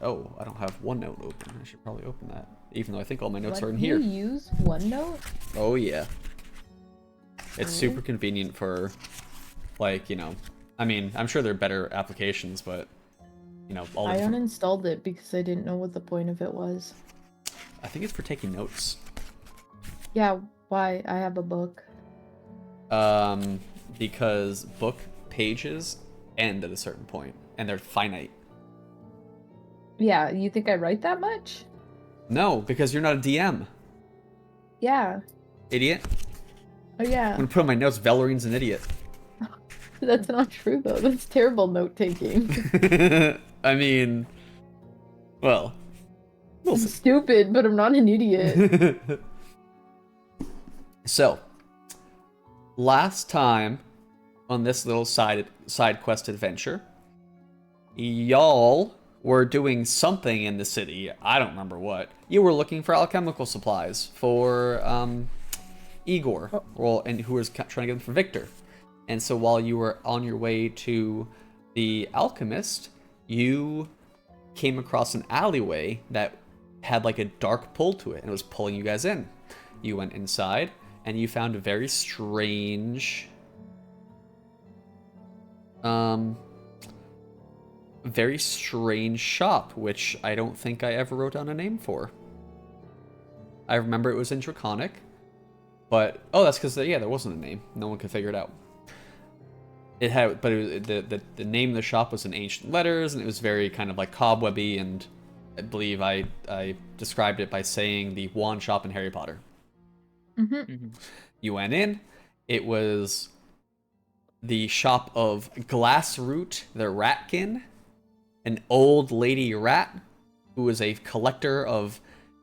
Oh, I don't have OneNote open. I should probably open that. Even though I think all my notes are in You here. use OneNote? Oh, yeah. It's Really? super convenient for, like, you know... I mean, I'm sure there are better applications, but, you know, all the I different... uninstalled it because I didn't know what the point of it was. I think it's for taking notes. Yeah, why? I have a book. Because book pages end at a certain point, and they're finite. Yeah, you think I write that much? No, because you're not a DM. Yeah. Idiot. Oh yeah. I'm gonna put in my notes, Valerine's an idiot. That's not true though. That's terrible note taking. I mean... Well... We'll I'm see. stupid, but I'm not an idiot. So, last time on this little side quest adventure, y'all were doing something in the city. I don't remember what. You were looking for alchemical supplies for Igor, well, and who was trying to get them for Victor. And so while you were on your way to the alchemist, you came across an alleyway that had like a dark pull to it, and it was pulling you guys in. You went inside, and you found a very strange, shop, which I don't think I ever wrote down a name for. I remember it was in Draconic, but oh, that's because yeah, there wasn't a name. No one could figure it out. It had, but it was, the name of the shop was in ancient letters, and it was very kind of like cobwebby, and I believe I described it by saying the wand shop in Harry Potter. Mm-hmm. You went in. It was the shop of Glassroot the Ratkin, an old lady rat who was a collector of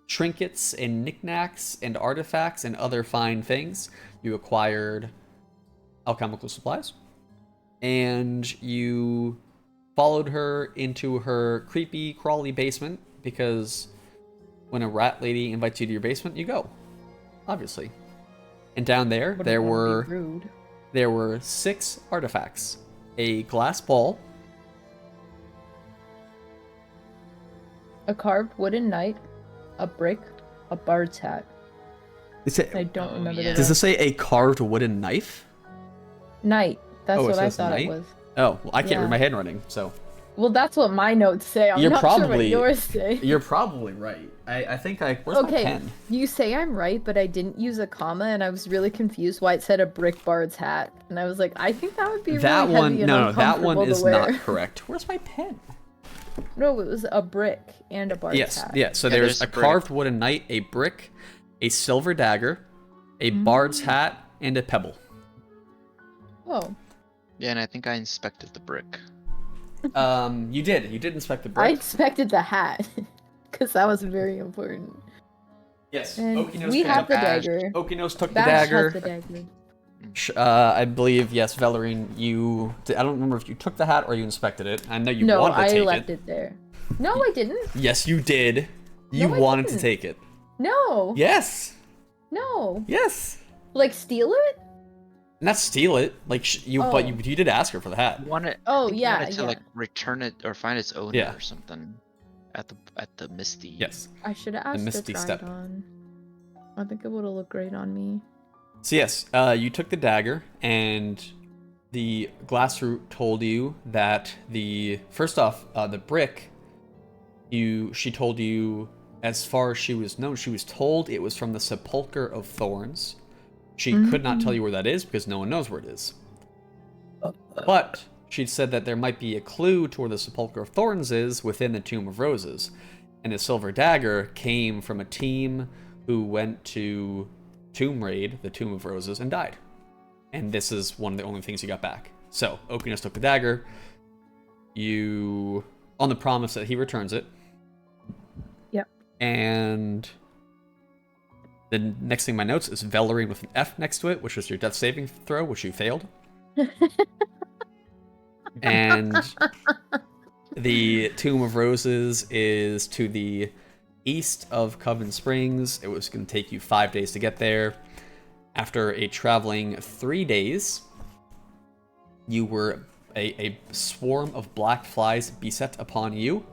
trinkets and knickknacks and artifacts and other fine things. You acquired alchemical supplies, and you followed her into her creepy, crawly basement, because when a rat lady invites you to your basement, you go, obviously. And down there, there were 6 artifacts: a glass ball, a carved wooden knight, a brick, a bard's hat. I don't remember the Does it say a carved wooden knife? Knight. That's Oh, it what I says thought knight? it was. Oh, well, I can't Yeah. read my handwriting, so. Well, that's what my notes say. I'm not sure what yours say. You're probably right. I think where's my Okay, pen? you say I'm right, but I didn't use a comma, and I was really confused why it said a brick bard's hat. And I was like, I think that would be That really one, heavy and no, that one uncomfortable is to wear. not correct. Where's my pen? No, it was a brick and a bard's Yes, hat. yeah. So Yeah, there's there's a a brick. carved wooden knight, a brick, a silver dagger, a bard's hat, and a pebble. Oh, Yeah, and I think I inspected the brick. You did inspect the I brick. inspected the hat, because that was very important. Yes, And Okinos we picked have up the Ash. dagger. Okinos took the Bash dagger. has the dagger. I believe, yes, Valerine, I don't remember if you took the hat or you inspected it. I know you No, wanted to I take left it. it there. No, I didn't. Yes, you did. You No, I wanted to didn't. take it. No. Yes. No. Yes. Like steal it? Not steal it, like but Oh. you did ask her for the hat. Wanted, Oh, I think yeah, wanted to yeah. like return it or find its owner Yeah. or something at the Misty. Yes. I should have asked to Misty try Step. it on. I think it would have looked great on me. So yes, you took the dagger, and the Glassroot told you that first off, the brick. She told you, as far as she was known, she was told it was from the Sepulchre of Thorns. She could not tell you where that is because no one knows where it is. But she said that there might be a clue to where the Sepulchre of Thorns is within the Tomb of Roses. And a silver dagger came from a team who went to Tomb Raid, the Tomb of Roses, and died. And this is one of the only things you got back. So, Okinos took the dagger. You, on the promise that he returns it. Yep. And the next thing in my notes is Valerine with an F next to it, which was your death saving throw, which you failed. And the Tomb of Roses is to the east of Coven Springs. It was going to take you 5 days to get there. After a traveling 3 days, you were a swarm of black flies beset upon you.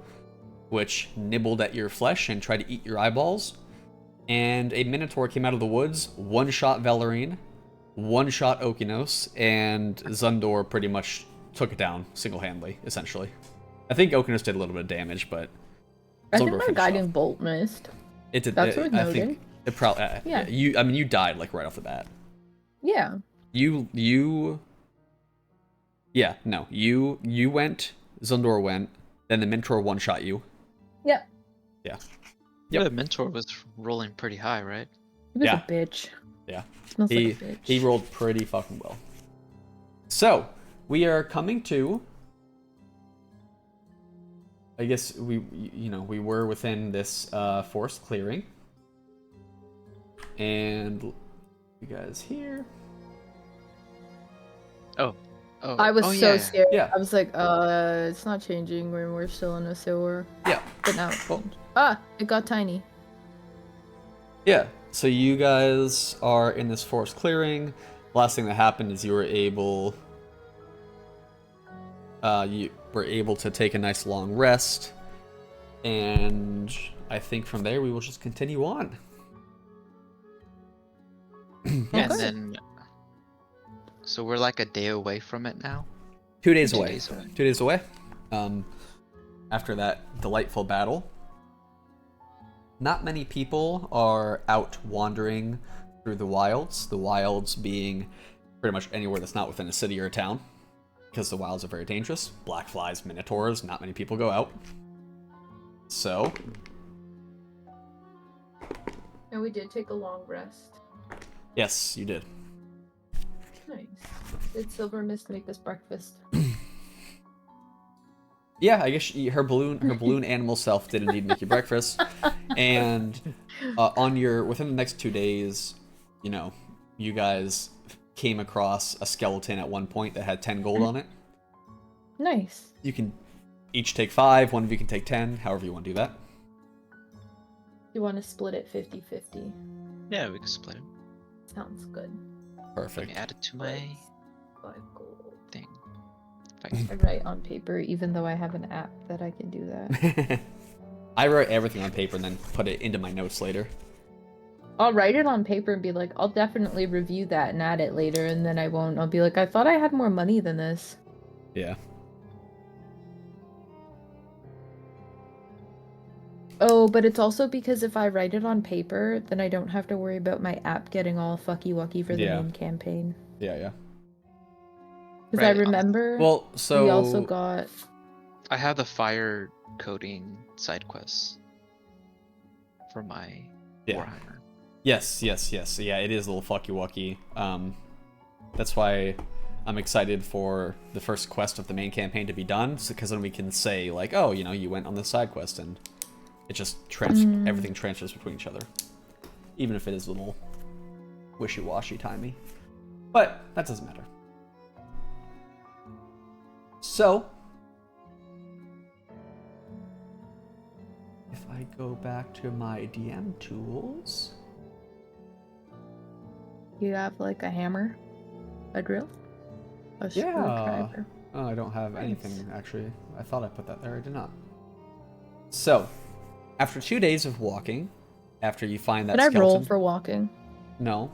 which nibbled at your flesh and tried to eat your eyeballs. And a Minotaur came out of the woods, one-shot Velarine, one-shot Okinos, and Zundor pretty much took it down single-handedly, essentially. I think Okinos did a little bit of damage, but I think Zundor my finished guiding off. bolt missed. It did. That's worth I noting. think it probably. Yeah. You died like right off the bat. Yeah. You went. Zundor went. Then the Minotaur one-shot you. Yeah. Yeah. Yeah, the Mentor was rolling pretty high, right? He was Yeah. a bitch. Yeah. Smells He like a bitch. he rolled pretty fucking well. So we are coming to. I guess we were within this forest clearing, and you guys here. Oh, I was so yeah. scared. Yeah. I was like, it's not changing when we're still in a sewer. Yeah. But now it Well, changed. It got tiny. yeah. So you guys are in this forest clearing. Last thing that happened is you were able to take a nice long rest, and I think from there we will just continue on. Yeah, Okay. and then, so we're like a day away from it now. 2 days 2 away. days away. 2 days away. After that delightful battle. Not many people are out wandering through the wilds. The wilds being pretty much anywhere that's not within a city or a town, because the wilds are very dangerous. Black flies, minotaurs, not many people go out. So, And we did take a long rest. yes, you did. Nice. Did Silver Mist make us breakfast? Yeah, I guess her balloon animal self did indeed make you breakfast, and within the next 2 days, you guys came across a skeleton at one point that had 10 gold on it. Nice. You can each take 5. One of you can take 10. However you want to do that. You want to split it 50-50? Yeah, we can split it. Sounds good. Let Perfect. me add it to my 5 gold. thing. I write on paper, even though I have an app that I can do that. I write everything on paper and then put it into my notes later. I'll write it on paper and be like, I'll definitely review that and add it later, and then I won't. I'll be like, I thought I had more money than this. Yeah. Oh, but it's also because if I write it on paper, then I don't have to worry about my app getting all fucky-wucky for the Yeah. main campaign. Yeah. Because I Right, remember Well, so we also got... I have the fire coding side quests for my Yeah. Warhammer. Yes. Yeah, it is a little fucky wucky. That's why I'm excited for the first quest of the main campaign to be done, because then we can say like, oh, you went on this side quest, and it just everything transfers between each other, even if it is a little wishy-washy timey. But that doesn't matter. So, if I go back to my DM tools. You have like a hammer? A drill? A Yeah. screwdriver? Oh, I don't have Nice. anything, actually. I thought I put that there. I did not. So, after 2 days of walking, after you find that Can I skeleton... roll for walking? No.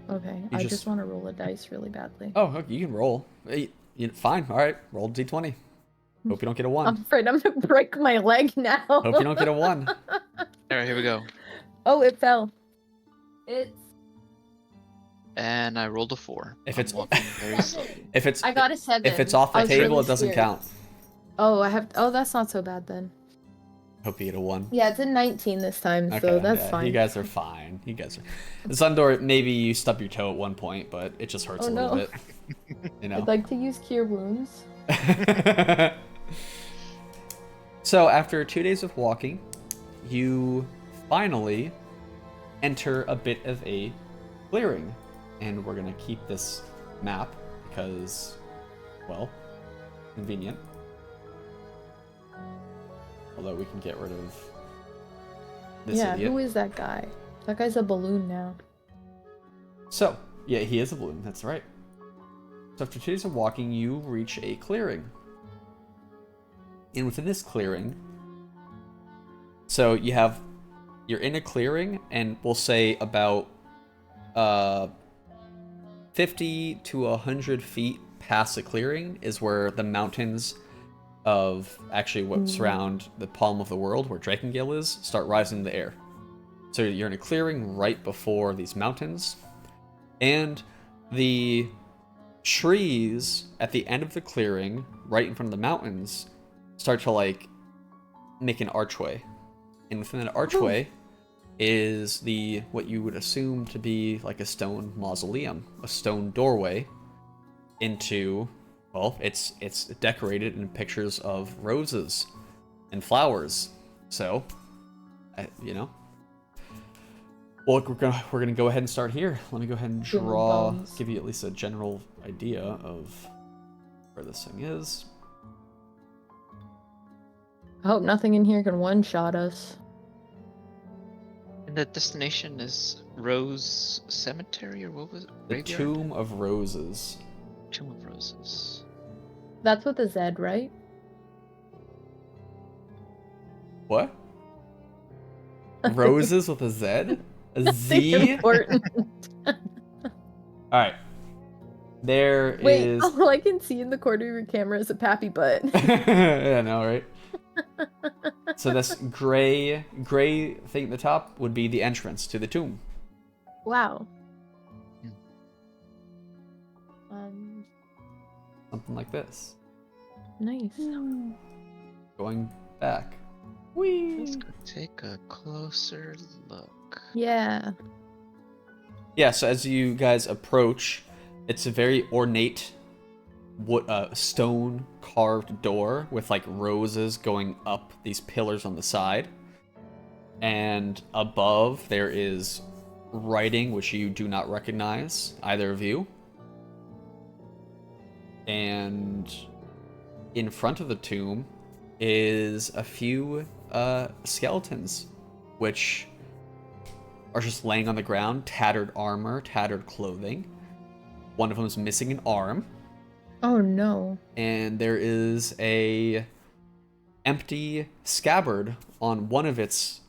Okay, I just want to roll a dice really badly. Oh, okay, you can roll. Fine. All right. Roll D20. Hope you don't get a 1. I'm afraid I'm gonna break my leg now. Hope you don't get a 1. Alright, here we go. Oh, it fell. It's... And I rolled a 4. If I'm it's walking very slowly. if it's I got a 7. if it's off I the was table, really it doesn't scared. count. Oh, that's not so bad then. Hope you get a 1. Yeah, it's a 19 this time, so Okay, that's yeah, fine. You guys are fine. You guys are. Zundor, maybe you stub your toe at one point, but it just hurts Oh, a little no. bit. I'd like to use Cure Wounds. So after 2 days of walking, you finally enter a bit of a clearing, and we're gonna keep this map because, well, convenient. Although we can get rid of this Yeah, idiot. who is that guy? That guy's a balloon now. So, yeah, he is a balloon, that's right. So after 2 days of walking, you reach a clearing. And within this clearing, So you're in a clearing, and we'll say about 50 to 100 feet past the clearing is where the mountains of actually what surround the palm of the world, where Drakengale is, start rising in the air. So you're in a clearing right before these mountains, and the trees at the end of the clearing, right in front of the mountains, start to like make an archway. And within that archway is what you would assume to be like a stone mausoleum, a stone doorway into, well, it's decorated in pictures of roses and flowers. So, you know, well, we're gonna go ahead and start here. Let me go ahead and give you at least a general idea of where this thing is. I hope nothing in here can one-shot us. And the destination is Rose Cemetery, or what was it? The Graveyard? Tomb of Roses. Tomb of Roses. That's with a Z, right? What? Roses with a Z? A That's Z? important. Alright. There Wait, is... all I can see in the corner of your camera is a pappy butt. Yeah, I know, right? So this gray thing at the top would be the entrance to the tomb. Wow. Something like this. Nice. Going back. Let's go take a closer look. Yeah. Yeah, so as you guys approach, it's a very ornate stone carved door with like roses going up these pillars on the side. And above there is writing which you do not recognize, either of you. And in front of the tomb is a few skeletons, which are just laying on the ground, tattered armor, tattered clothing. One of them is missing an arm. Oh no. And there is a empty scabbard on one of its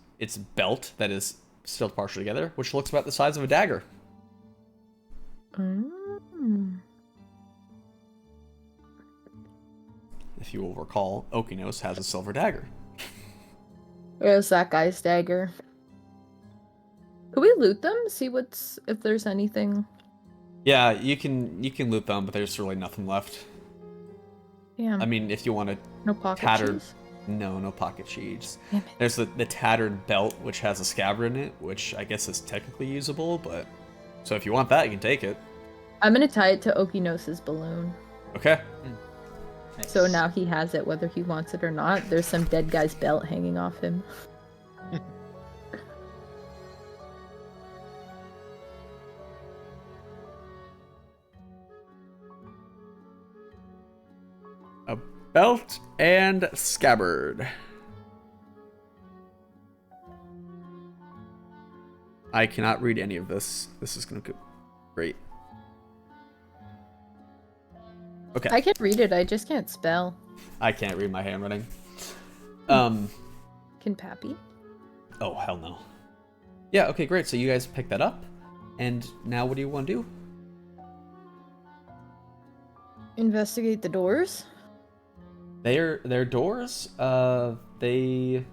belt that is still partially together, which looks about the size of a dagger. If you will recall, Okinos has a silver dagger. Where's that guy's dagger? Could we loot them? See if there's anything. Yeah, you can loot them, but there's really nothing left. Yeah. I mean, if you want to No pocket tattered, cheese? no pocket cheese. Damn it. There's the tattered belt, which has a scabbard in it, which I guess is technically usable, but so if you want that, you can take it. I'm gonna tie it to Okinos' balloon. Okay. Nice. So now he has it whether he wants it or not. There's some dead guy's belt hanging off him. A belt and scabbard. I cannot read any of this. This is gonna go great. Okay. I can read it, I just can't spell. I can't read my handwriting. Can Pappy? Oh, hell no. Yeah, okay, great. So you guys pick that up. And now what do you want to do? Investigate the doors? Their doors, they...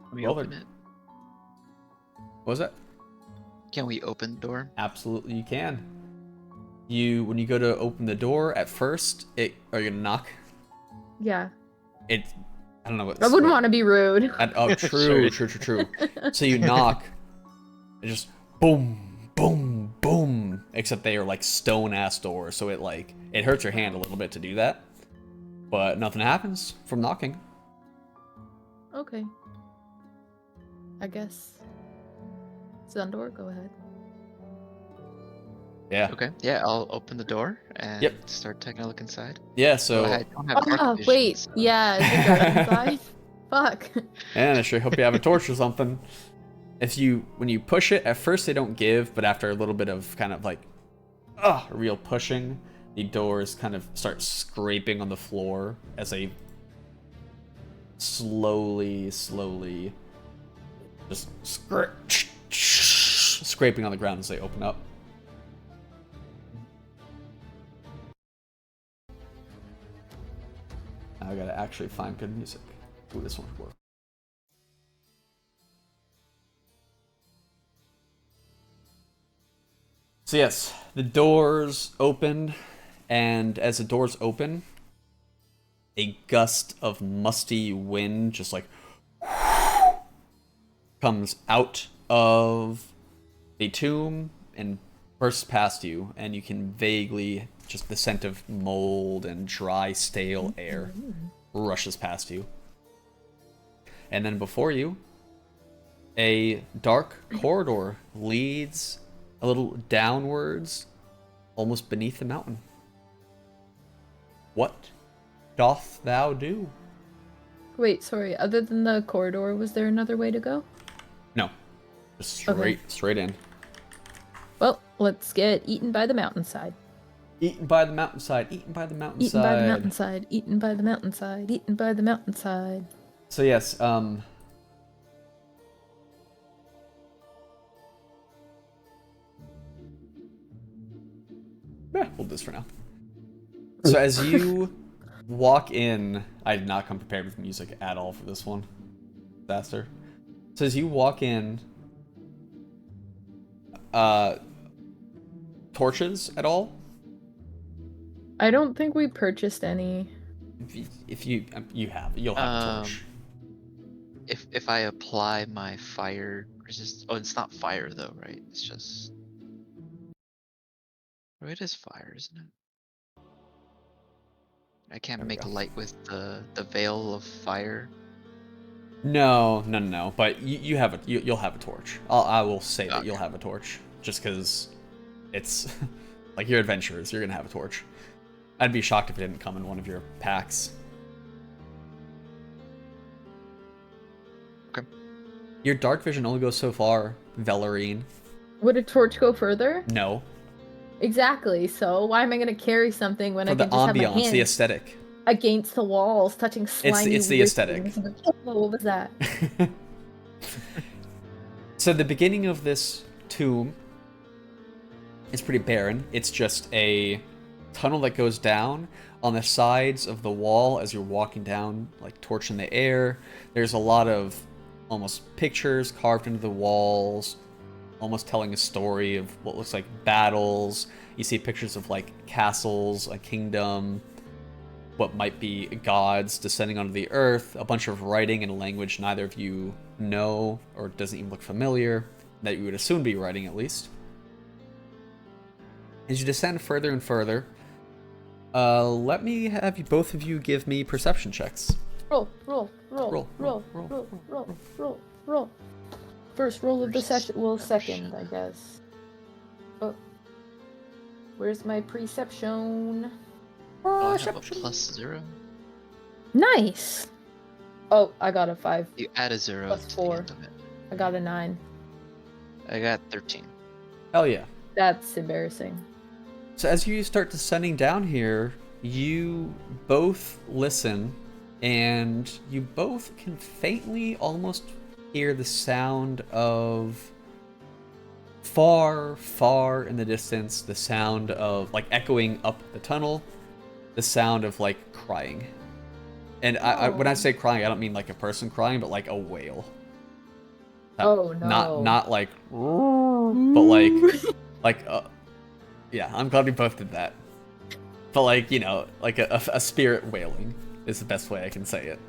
Can we Well, open they're- it? What was that? Can we open the door? Absolutely you can. When you go to open the door, at first, are you gonna knock? Yeah. I don't know what... I wouldn't want to be rude. Oh, true. So you knock, and just boom, boom, boom. Except they are like stone-ass doors, so it hurts your hand a little bit to do that. But nothing happens from knocking. Okay. I guess. Zundor, go ahead. Yeah. Okay. Yeah, I'll open the door and Yep. start taking a look inside. Yeah, Oh, so... I don't have dark Oh, vision, wait. so- Yeah, is it dark inside? Fuck. And I sure hope you have a torch or something. When you push it, at first they don't give, but after a little bit of kind of like, real pushing, the doors kind of start scraping on the floor as they slowly, just scraping on the ground as they open up. Now I gotta actually find good music. Ooh, this one would work. So yes, the doors open, and as the doors open, a gust of musty wind just like comes out of a tomb and bursts past you, and you can vaguely just the scent of mold and dry, stale air rushes past you. And then before you, a dark corridor leads a little downwards, almost beneath the mountain. What doth thou do? Wait, sorry. Other than the corridor, was there another way to go? No, just straight in. Well, let's get eaten by the mountainside. Eaten by the mountainside. Eaten by the mountainside. Eaten by the mountainside. Eaten by the mountainside. Eaten by the mountainside. So yes, we'll do this for now. So as you walk in, I did not come prepared with music at all for this one. Disaster. So as you walk in, torches at all? I don't think we purchased any. If you'll have a torch. If I apply my fire resist, oh, it's not fire though, right? It's just. Oh, it is fire, isn't it? I can't make light with the veil of fire. No. But you'll have a torch. I will say that you'll have a torch, just because it's like you're adventurers. You're gonna have a torch. I'd be shocked if it didn't come in one of your packs. Okay. Your dark vision only goes so far, Velarine. Would a torch go further? No. Exactly. So why am I gonna carry something when I can just have my hand the aesthetic. against the walls, touching slimy? It's the aesthetic. Oh, what was that? So the beginning of this tomb is pretty barren. It's just a tunnel that goes down. On the sides of the wall as you're walking down, like torch in the air, there's a lot of almost pictures carved into the walls, almost telling a story of what looks like battles. You see pictures of like castles, a kingdom, what might be gods descending onto the earth, a bunch of writing in a language neither of you know or doesn't even look familiar, that you would assume to be writing at least. As you descend further and further, let me have you both of you give me perception checks. Roll. First roll of the session. Well, second, I guess. Oh, where's my perception? I have a +0. Nice. Oh, I got a 5. You add a 0 Plus to 4. the end of it. I got a 9. I got 13. Hell yeah. That's embarrassing. So as you start descending down here, you both listen, and you both can faintly almost hear the sound of far, far in the distance, the sound of like echoing up the tunnel, the sound of like crying. And when I say crying, I don't mean like a person crying, but like a whale. Oh no! Not like, but like yeah. I'm glad we both did that. But like, you know, like a spirit wailing is the best way I can say it.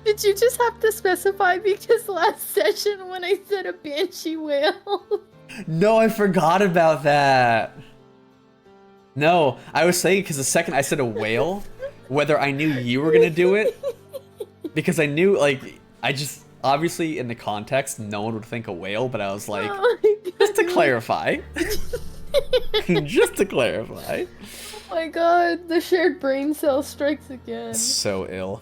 Did you just have to specify because last session when I said a banshee wail? No, I forgot about that. No, I was saying because the second I said a whale, whether I knew you were gonna do it, because I knew, like, I just, obviously in the context, no one would think a whale, but I was like, just to clarify. Just to clarify. Oh my god, the shared brain cell strikes again. So ill.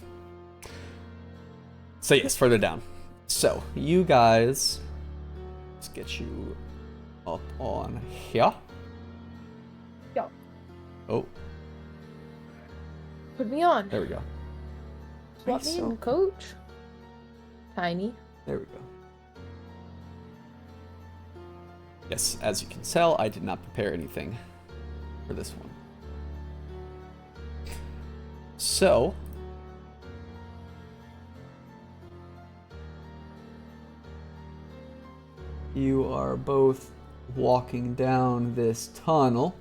So yes, further down. So, you guys, let's get you up on here. Yeah. Oh. Put me on. There we go. Swap me in, coach. Tiny. There we go. Yes, as you can tell, I did not prepare anything for this one. So, you are both walking down this tunnel,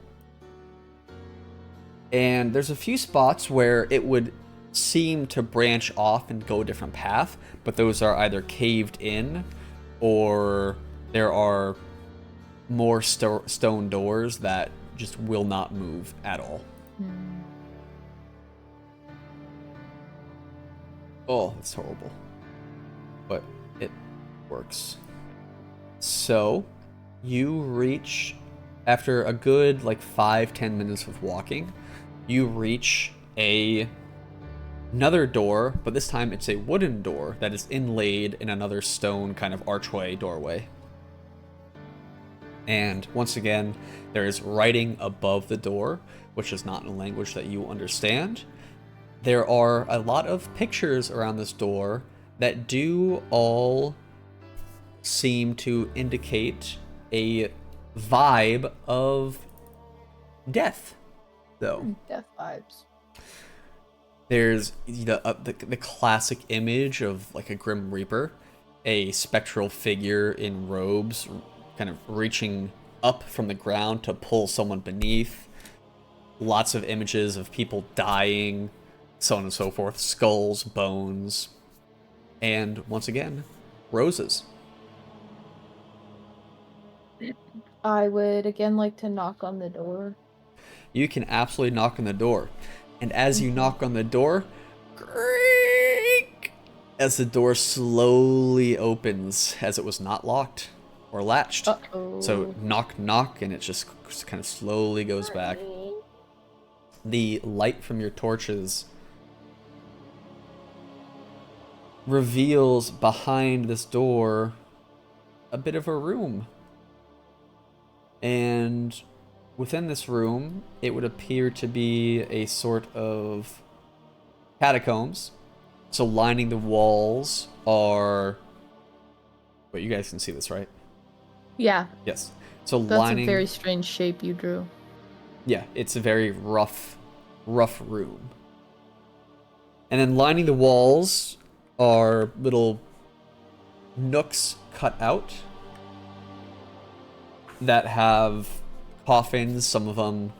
and there's a few spots where it would seem to branch off and go a different path, but those are either caved in or there are more stone doors that just will not move at all. Oh, it's horrible. But it works. So, you reach, after a good 5-10 minutes of walking, you reach another door, but this time it's a wooden door that is inlaid in another stone kind of archway doorway. And once again, there is writing above the door, which is not in a language that you understand. There are a lot of pictures around this door that do all seem to indicate a vibe of death, though. Death vibes. There's the classic image of a Grim Reaper, a spectral figure in robes, kind of reaching up from the ground to pull someone beneath. Lots of images of people dying, so on and so forth. Skulls, bones, and once again, roses. I would again like to knock on the door. You can absolutely knock on the door. And as you knock on the door, creak, as the door slowly opens, as it was not locked or latched. Uh-oh. So knock, knock, and it just kind of slowly goes back. The light from your torches reveals behind this door a bit of a room. And within this room, it would appear to be a sort of catacombs. So lining the walls are... Wait, you guys can see this, right? Yeah. Yes. So That's lining... a very strange shape you drew. Yeah, it's a very rough room. And then lining the walls are little nooks cut out that have coffins, some of them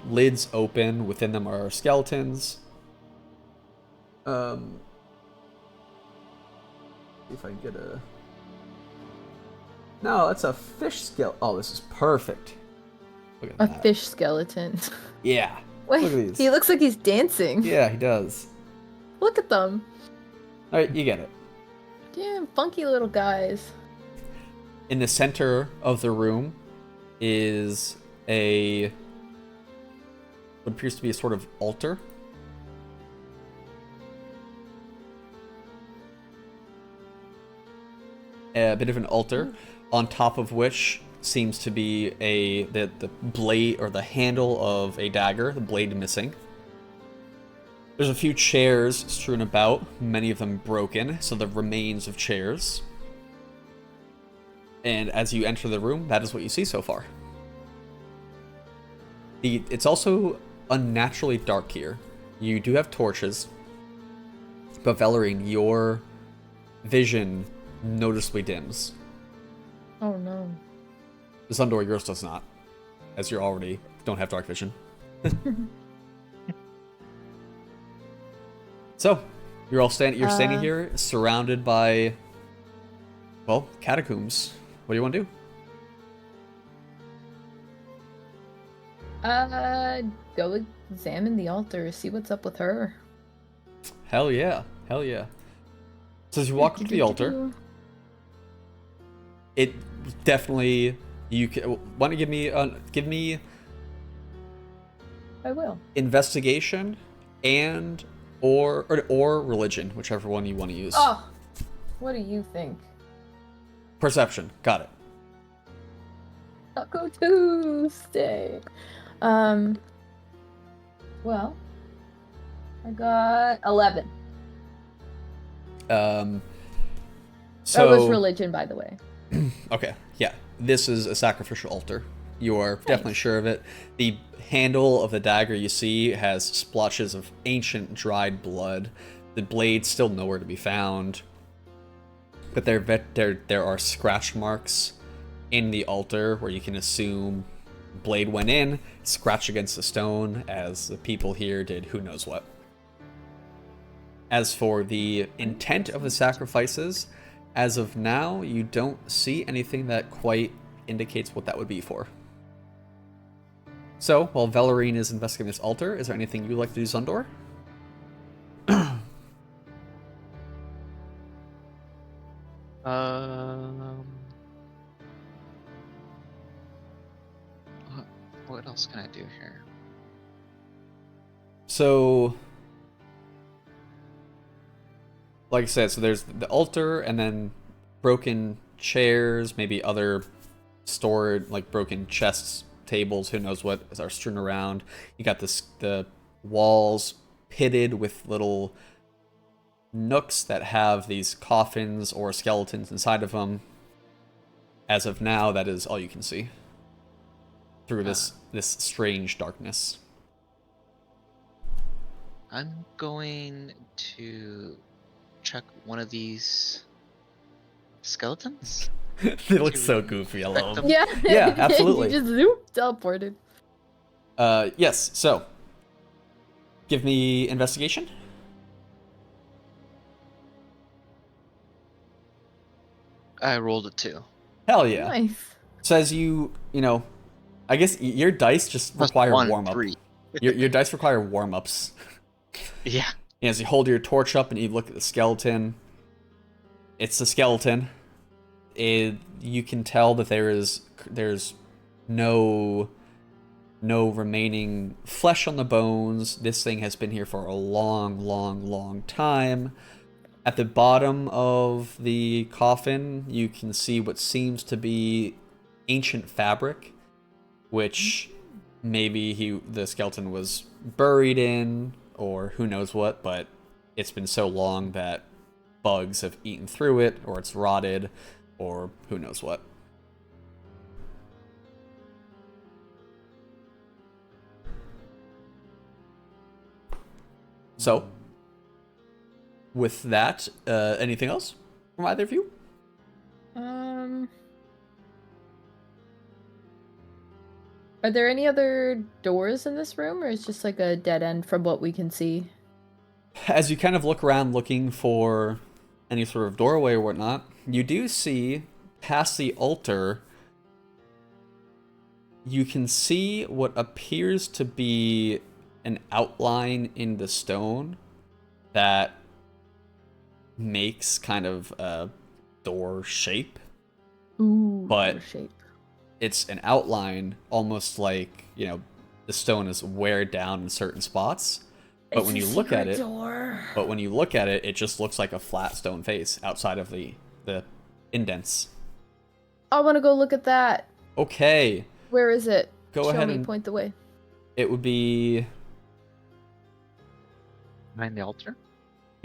lids open, within them are skeletons. See if I can get a... No, that's a fish skeleton. Oh, this is perfect. Look at that. Fish skeleton. Yeah. Wait, Look at these. he looks like he's dancing. Yeah, he does. Look at them. Alright, you get it. Damn, funky little guys. In the center of the room is what appears to be a sort of altar. A bit of an altar, on top of which seems to be the blade or the handle of a dagger, the blade missing. There's a few chairs strewn about, many of them broken, so the remains of chairs. And as you enter the room, that is what you see so far. It's also unnaturally dark here. You do have torches, but Velarine, your vision noticeably dims. Oh no. Zundor, yours does not, as you already don't have dark vision. So, you're standing here, surrounded by, well, catacombs. What do you want to do? Go examine the altar, see what's up with her. Hell yeah. So as you walk up to the altar, it definitely, you can, why don't you give me I will. investigation and or religion, whichever one you want to use. Oh, what do you think? Perception, got it. Taco Tuesday. Well, I got 11. So That was religion, by the way. Okay, yeah. This is a sacrificial altar. You are definitely Nice. sure of it. The handle of the dagger you see has splotches of ancient dried blood. The blade's still nowhere to be found. But there are scratch marks in the altar where you can assume blade went in, scratched against the stone, as the people here did who knows what. As for the intent of the sacrifices, as of now, you don't see anything that quite indicates what that would be for. So, while Valerine is investigating this altar, is there anything you'd like to do, Zundor? What else can I do here? So, like I said, so there's the altar and then broken chairs, maybe other stored, like broken chests, tables, who knows what, are strewn around. You got the walls pitted with little nooks that have these coffins or skeletons inside of them. As of now, that is all you can see through this strange darkness. I'm going to check one of these skeletons. They look so goofy. I love them. Yeah. Yeah, absolutely. You just zoom, teleported. Yes. So, give me investigation. I rolled a 2. Hell yeah. Nice. Says you know, I guess your dice just require warm up. 3. Your dice require warm ups. Yeah. As you hold your torch up and you look at the skeleton, it's a skeleton. You can tell that there's no remaining flesh on the bones. This thing has been here for a long time. At the bottom of the coffin, you can see what seems to be ancient fabric, which maybe the skeleton was buried in, or who knows what, but it's been so long that bugs have eaten through it, or it's rotted, or who knows what. So, with that, anything else from either of you? Are there any other doors in this room, or is it just like a dead end from what we can see? As you kind of look around looking for any sort of doorway or whatnot, you do see past the altar, you can see what appears to be an outline in the stone that makes kind of a door shape. Ooh, but door shape. It's an outline, almost like, the stone is wear down in certain spots. But when you look at it, it just looks like a flat stone face outside of the indents. I want to go look at that. Okay. Where is it? Go Show ahead me, and point the way. It would be behind the altar.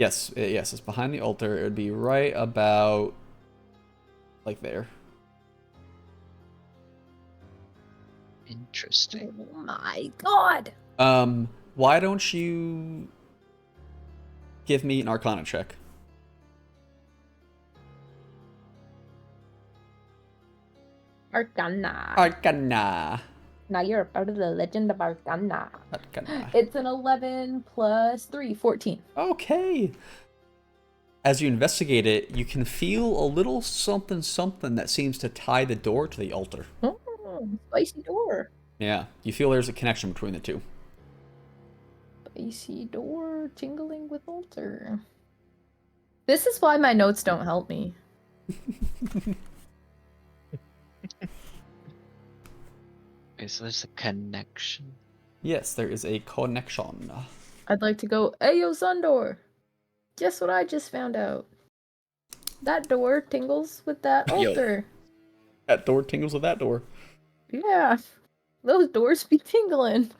Yes, it's behind the altar. It would be right about like there. Interesting. Oh my god. Why don't you give me an Arcana check? Arcana. Now you're a part of the legend of Arcana. It's an 11 plus 3, 14. Okay. As you investigate it, you can feel a little something that seems to tie the door to the altar. Oh, spicy door. Yeah, you feel there's a connection between the two. Spicy door tingling with altar. This is why my notes don't help me. Okay, so there's a connection. Yes, there is a connection. I'd like to go, Ayo Zundor! Guess what I just found out? That door tingles with that altar. That door tingles with that door. Yeah. Those doors be tingling.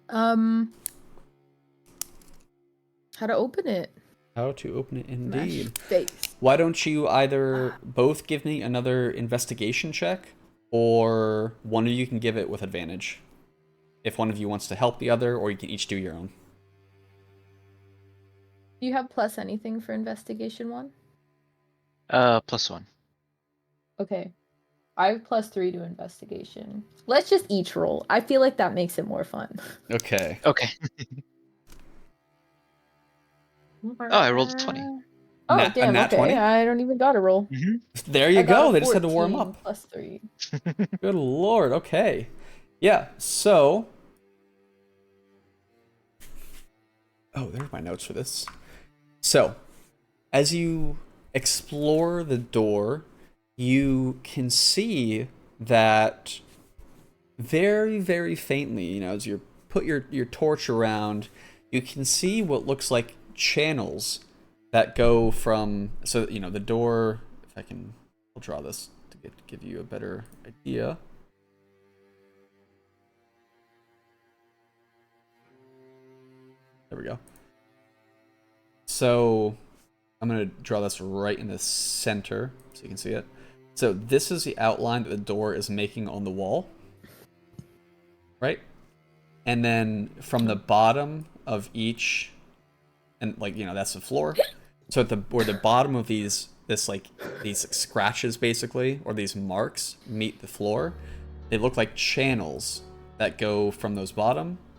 How to open it? How to open it, indeed. Smash face. Why don't you either both give me another investigation check, or one of you can give it with advantage. If one of you wants to help the other, or you can each do your own. Do you have plus anything for investigation 1? +1. Okay. I have +3 to investigation. Let's just each roll. I feel like that makes it more fun. Okay. Okay. Oh, I rolled a 20. Oh, A damn, nat okay. 20? I don't even got a roll. There you I got go. a They just had to warm 14 up. +3. Good lord. Okay. Yeah. So. Oh, there's my notes for this. So, as you explore the door, you can see that very, very faintly, you know, as you put your torch around, you can see what looks like channels that go from, so, you know, the door, if I can, I'll draw this to give you a better idea. There we go. So I'm going to draw this right in the center so you can see it. So this is the outline that the door is making on the wall. Right? And then from the bottom of each, and like, you know, that's the floor. So at where the bottom of these scratches basically, or these marks meet the floor, they look like channels that go from the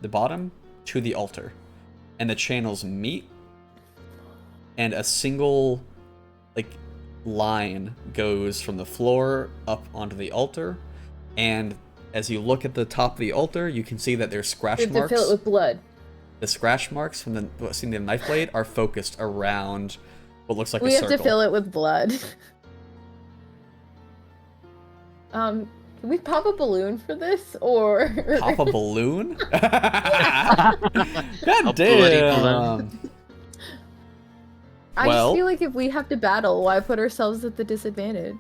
bottom to the altar. And the channels meet, and a single like line goes from the floor up onto the altar, and as you look at the top of the altar, you can see that there's scratch marks. You have to fill it with blood. The scratch marks from the knife blade are focused around what looks like a circle. We have to fill it with blood. Can we pop a balloon for this, or pop a balloon? Yeah. God damn. I just feel like if we have to battle, why put ourselves at the disadvantage?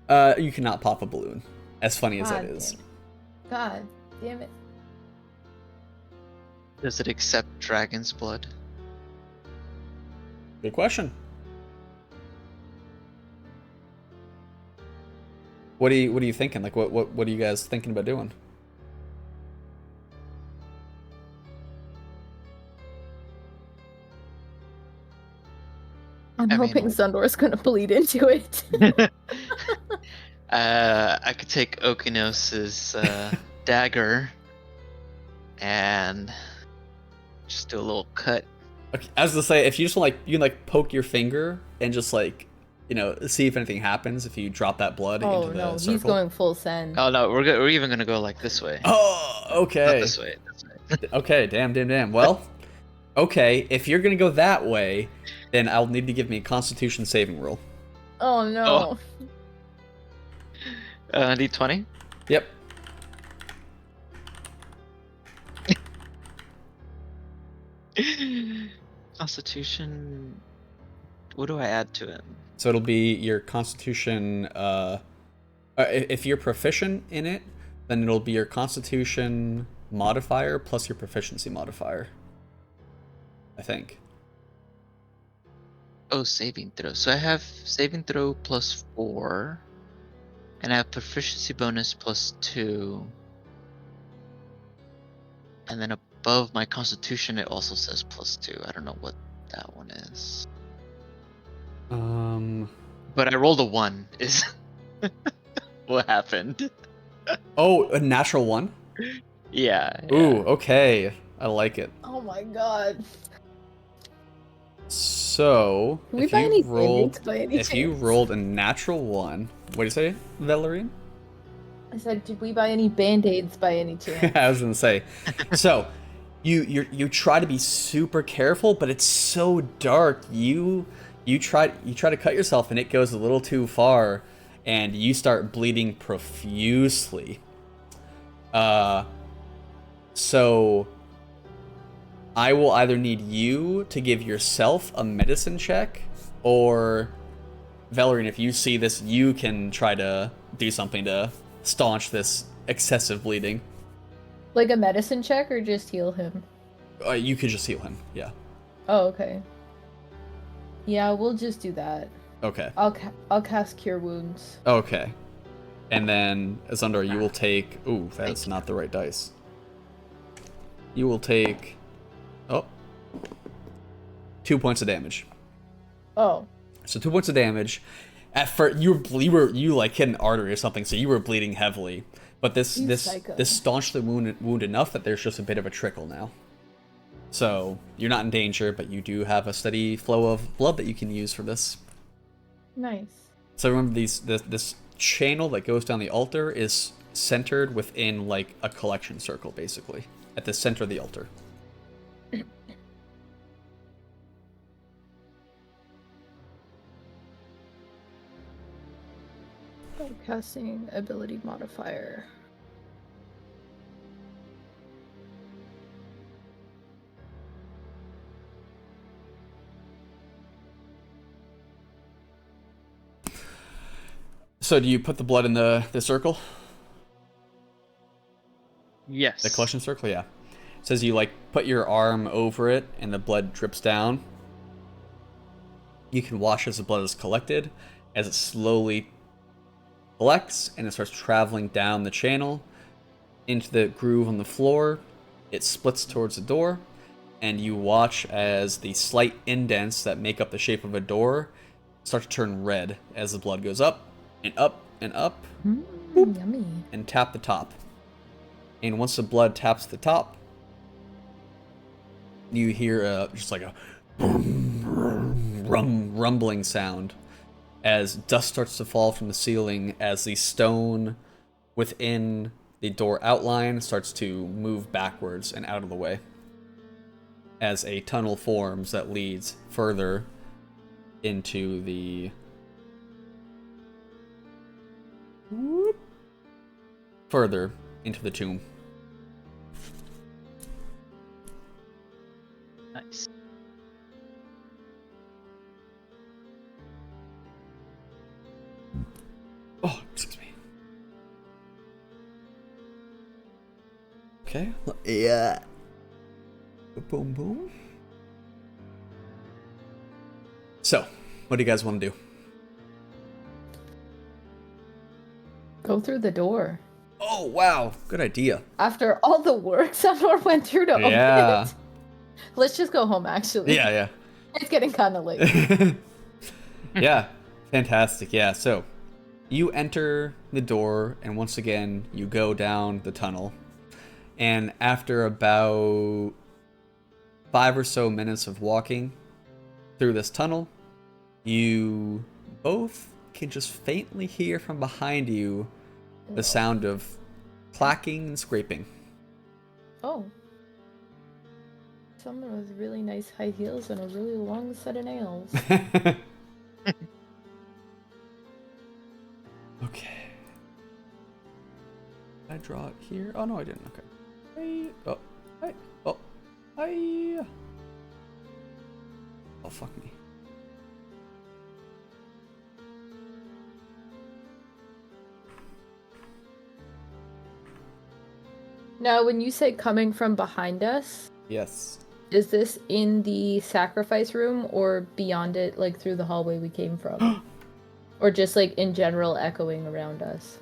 You cannot pop a balloon. As funny as that is. God damn it. Does it accept dragon's blood? Good question. What are you thinking? Like what are you guys thinking about doing? I'm hoping Zundor's gonna bleed into it. I could take Okinos's dagger and just do a little cut. Okay, I was gonna say, if you just you can like poke your finger and just like, you know, see if anything happens if you drop that blood into the circle. He's going full send. Oh no, we're even gonna go like this way. Oh, okay. Not this way. Okay, damn. Well, okay, if you're gonna go that way, then I'll need to give me a Constitution saving roll. Oh no. D20? Yep. Constitution. What do I add to it? So it'll be your Constitution. If you're proficient in it, then it'll be your Constitution modifier plus your proficiency modifier, I think. Oh, saving throw. So I have saving throw +4, and I have proficiency bonus +2, and then above my Constitution it also says +2. I don't know what that one is. But I rolled a 1. Is what happened? Oh, a natural 1? Yeah. Ooh, okay. I like it. Oh my god. So, Can we buy any band-aids by any if you chance? rolled a natural 1, what do you say, Valerian? I said, did we buy any band-aids by any chance? I was gonna say. So, you try to be super careful, but it's so dark. You try to cut yourself, and it goes a little too far, and you start bleeding profusely. So I will either need you to give yourself a medicine check, or Valerian, if you see this, you can try to do something to staunch this excessive bleeding. Like a medicine check or just heal him? You could just heal him, yeah. Oh, okay. Yeah, we'll just do that. Okay. I'll cast Cure Wounds. Okay. And then, Azundar, you will take... Ooh, that's not the right dice. You will take... Oh. 2 points of damage. Oh. So 2 points of damage. At first, you like hit an artery or something, so you were bleeding heavily. But this staunched the wound enough that there's just a bit of a trickle now. So you're not in danger, but you do have a steady flow of blood that you can use for this. Nice. So remember, this channel that goes down the altar is centered within like a collection circle, basically, at the center of the altar. Casting ability modifier. So do you put the blood in the circle? Yes. The collection circle, yeah. It says you like put your arm over it and the blood drips down. You can watch as the blood is collected, as it slowly collects and it starts traveling down the channel into the groove on the floor. It splits towards the door, and you watch as the slight indents that make up the shape of a door start to turn red as the blood goes up and up and up, Yummy. and tap the top. And once the blood taps the top, you hear just like a rumbling sound as dust starts to fall from the ceiling, as the stone within the door outline starts to move backwards and out of the way, as a tunnel forms that leads further into the tomb. Nice. Oh, excuse me. Okay. Yeah. Boom, boom. So, what do you guys want to do? Go through the door. Oh, wow. Good idea. After all the work Sandor went through to open it. Let's just go home, actually. Yeah. It's getting kind of late. Yeah. Fantastic. Yeah. So, you enter the door, and once again, you go down the tunnel. And after about 5 or so minutes of walking through this tunnel, you both can just faintly hear from behind you the sound of clacking and scraping. Oh. Someone with really nice high heels and a really long set of nails. Okay. Did I draw it here? Oh, no, I didn't. Okay. Hey. Oh. Hey. Oh. Hi. Oh, fuck me. Now, when you say coming from behind us, Yes. is this in the sacrifice room or beyond it, like through the hallway we came from? Or just like in general echoing around us?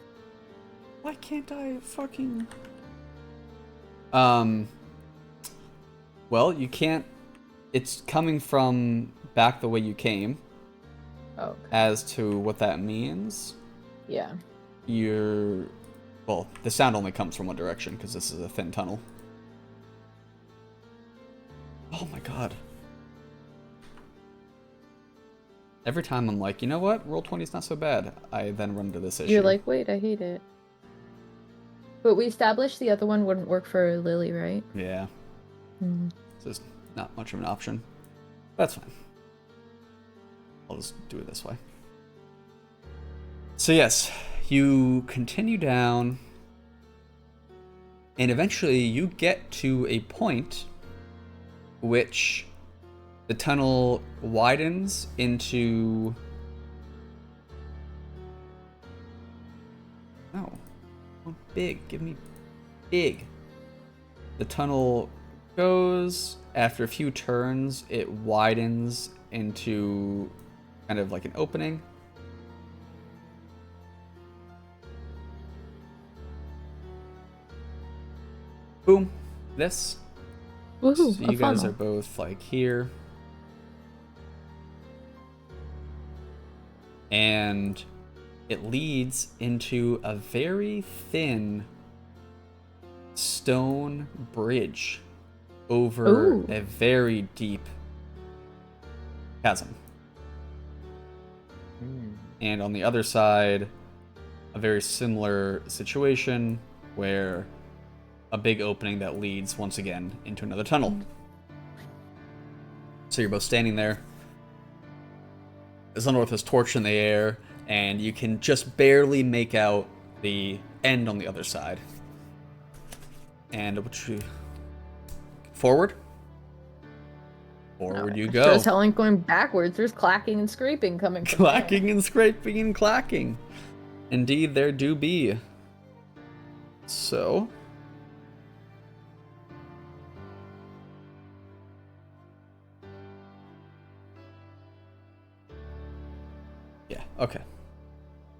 Why can't I fucking... Well, you can't... It's coming from back the way you came. Oh. As to what that means, Yeah. you're... Well, the sound only comes from one direction, because this is a thin tunnel. Oh my god. Every time I'm like, you know what? Roll20 is not so bad. I then run into this issue. You're like, wait, I hate it. But we established the other one wouldn't work for Lily, right? Yeah. Mm. So it's not much of an option. That's fine. I'll just do it this way. So yes, you continue down, and eventually you get to a point which the tunnel widens into... Oh. big. Give me big. The tunnel goes. After a few turns, it widens into kind of like an opening. Boom. This. Woohoo, So a you guys funnel. are both like here. And it leads into a very thin stone bridge over Ooh. a very deep chasm. And on the other side, a very similar situation where a big opening that leads once again into another tunnel. So you're both standing there. Zundorth has torch in the air, and you can just barely make out the end on the other side. And forward? Forward you go. Sure as hell ain't going backwards. There's clacking and scraping coming from Clacking and scraping and clacking. Indeed, there do be. So. Yeah, okay.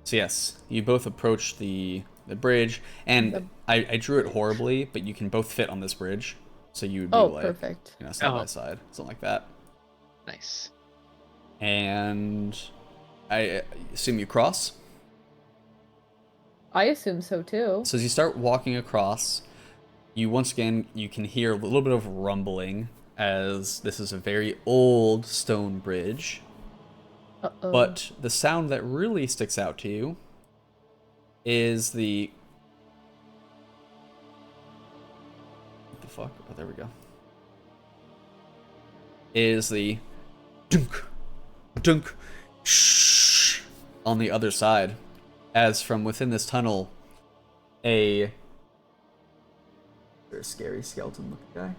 So yes, you both approach the bridge, and I drew it horribly, but you can both fit on this bridge. So you would be like, perfect. you know, side by side, something like that. Nice. And I assume you cross. I assume so too. So as you start walking across, you once again you can hear a little bit of rumbling, as this is a very old stone bridge. Uh-oh. But the sound that really sticks out to you is the... What the fuck? Oh, there we go. Is the dunk, dunk, shh on the other side, as from within this tunnel, a scary skeleton looking guy.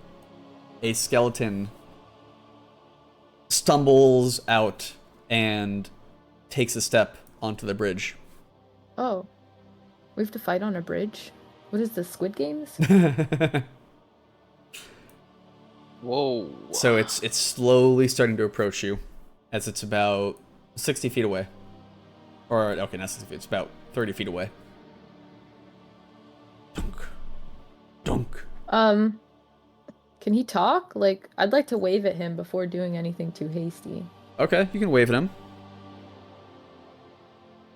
A skeleton stumbles out and takes a step onto the bridge. Oh. We have to fight on a bridge? What is this, Squid Games? Whoa. So it's slowly starting to approach you, as it's about 60 feet away. Or, okay, not 60 feet, it's about 30 feet away. Dunk. Dunk. Can he talk? Like, I'd like to wave at him before doing anything too hasty. Okay, you can wave at him.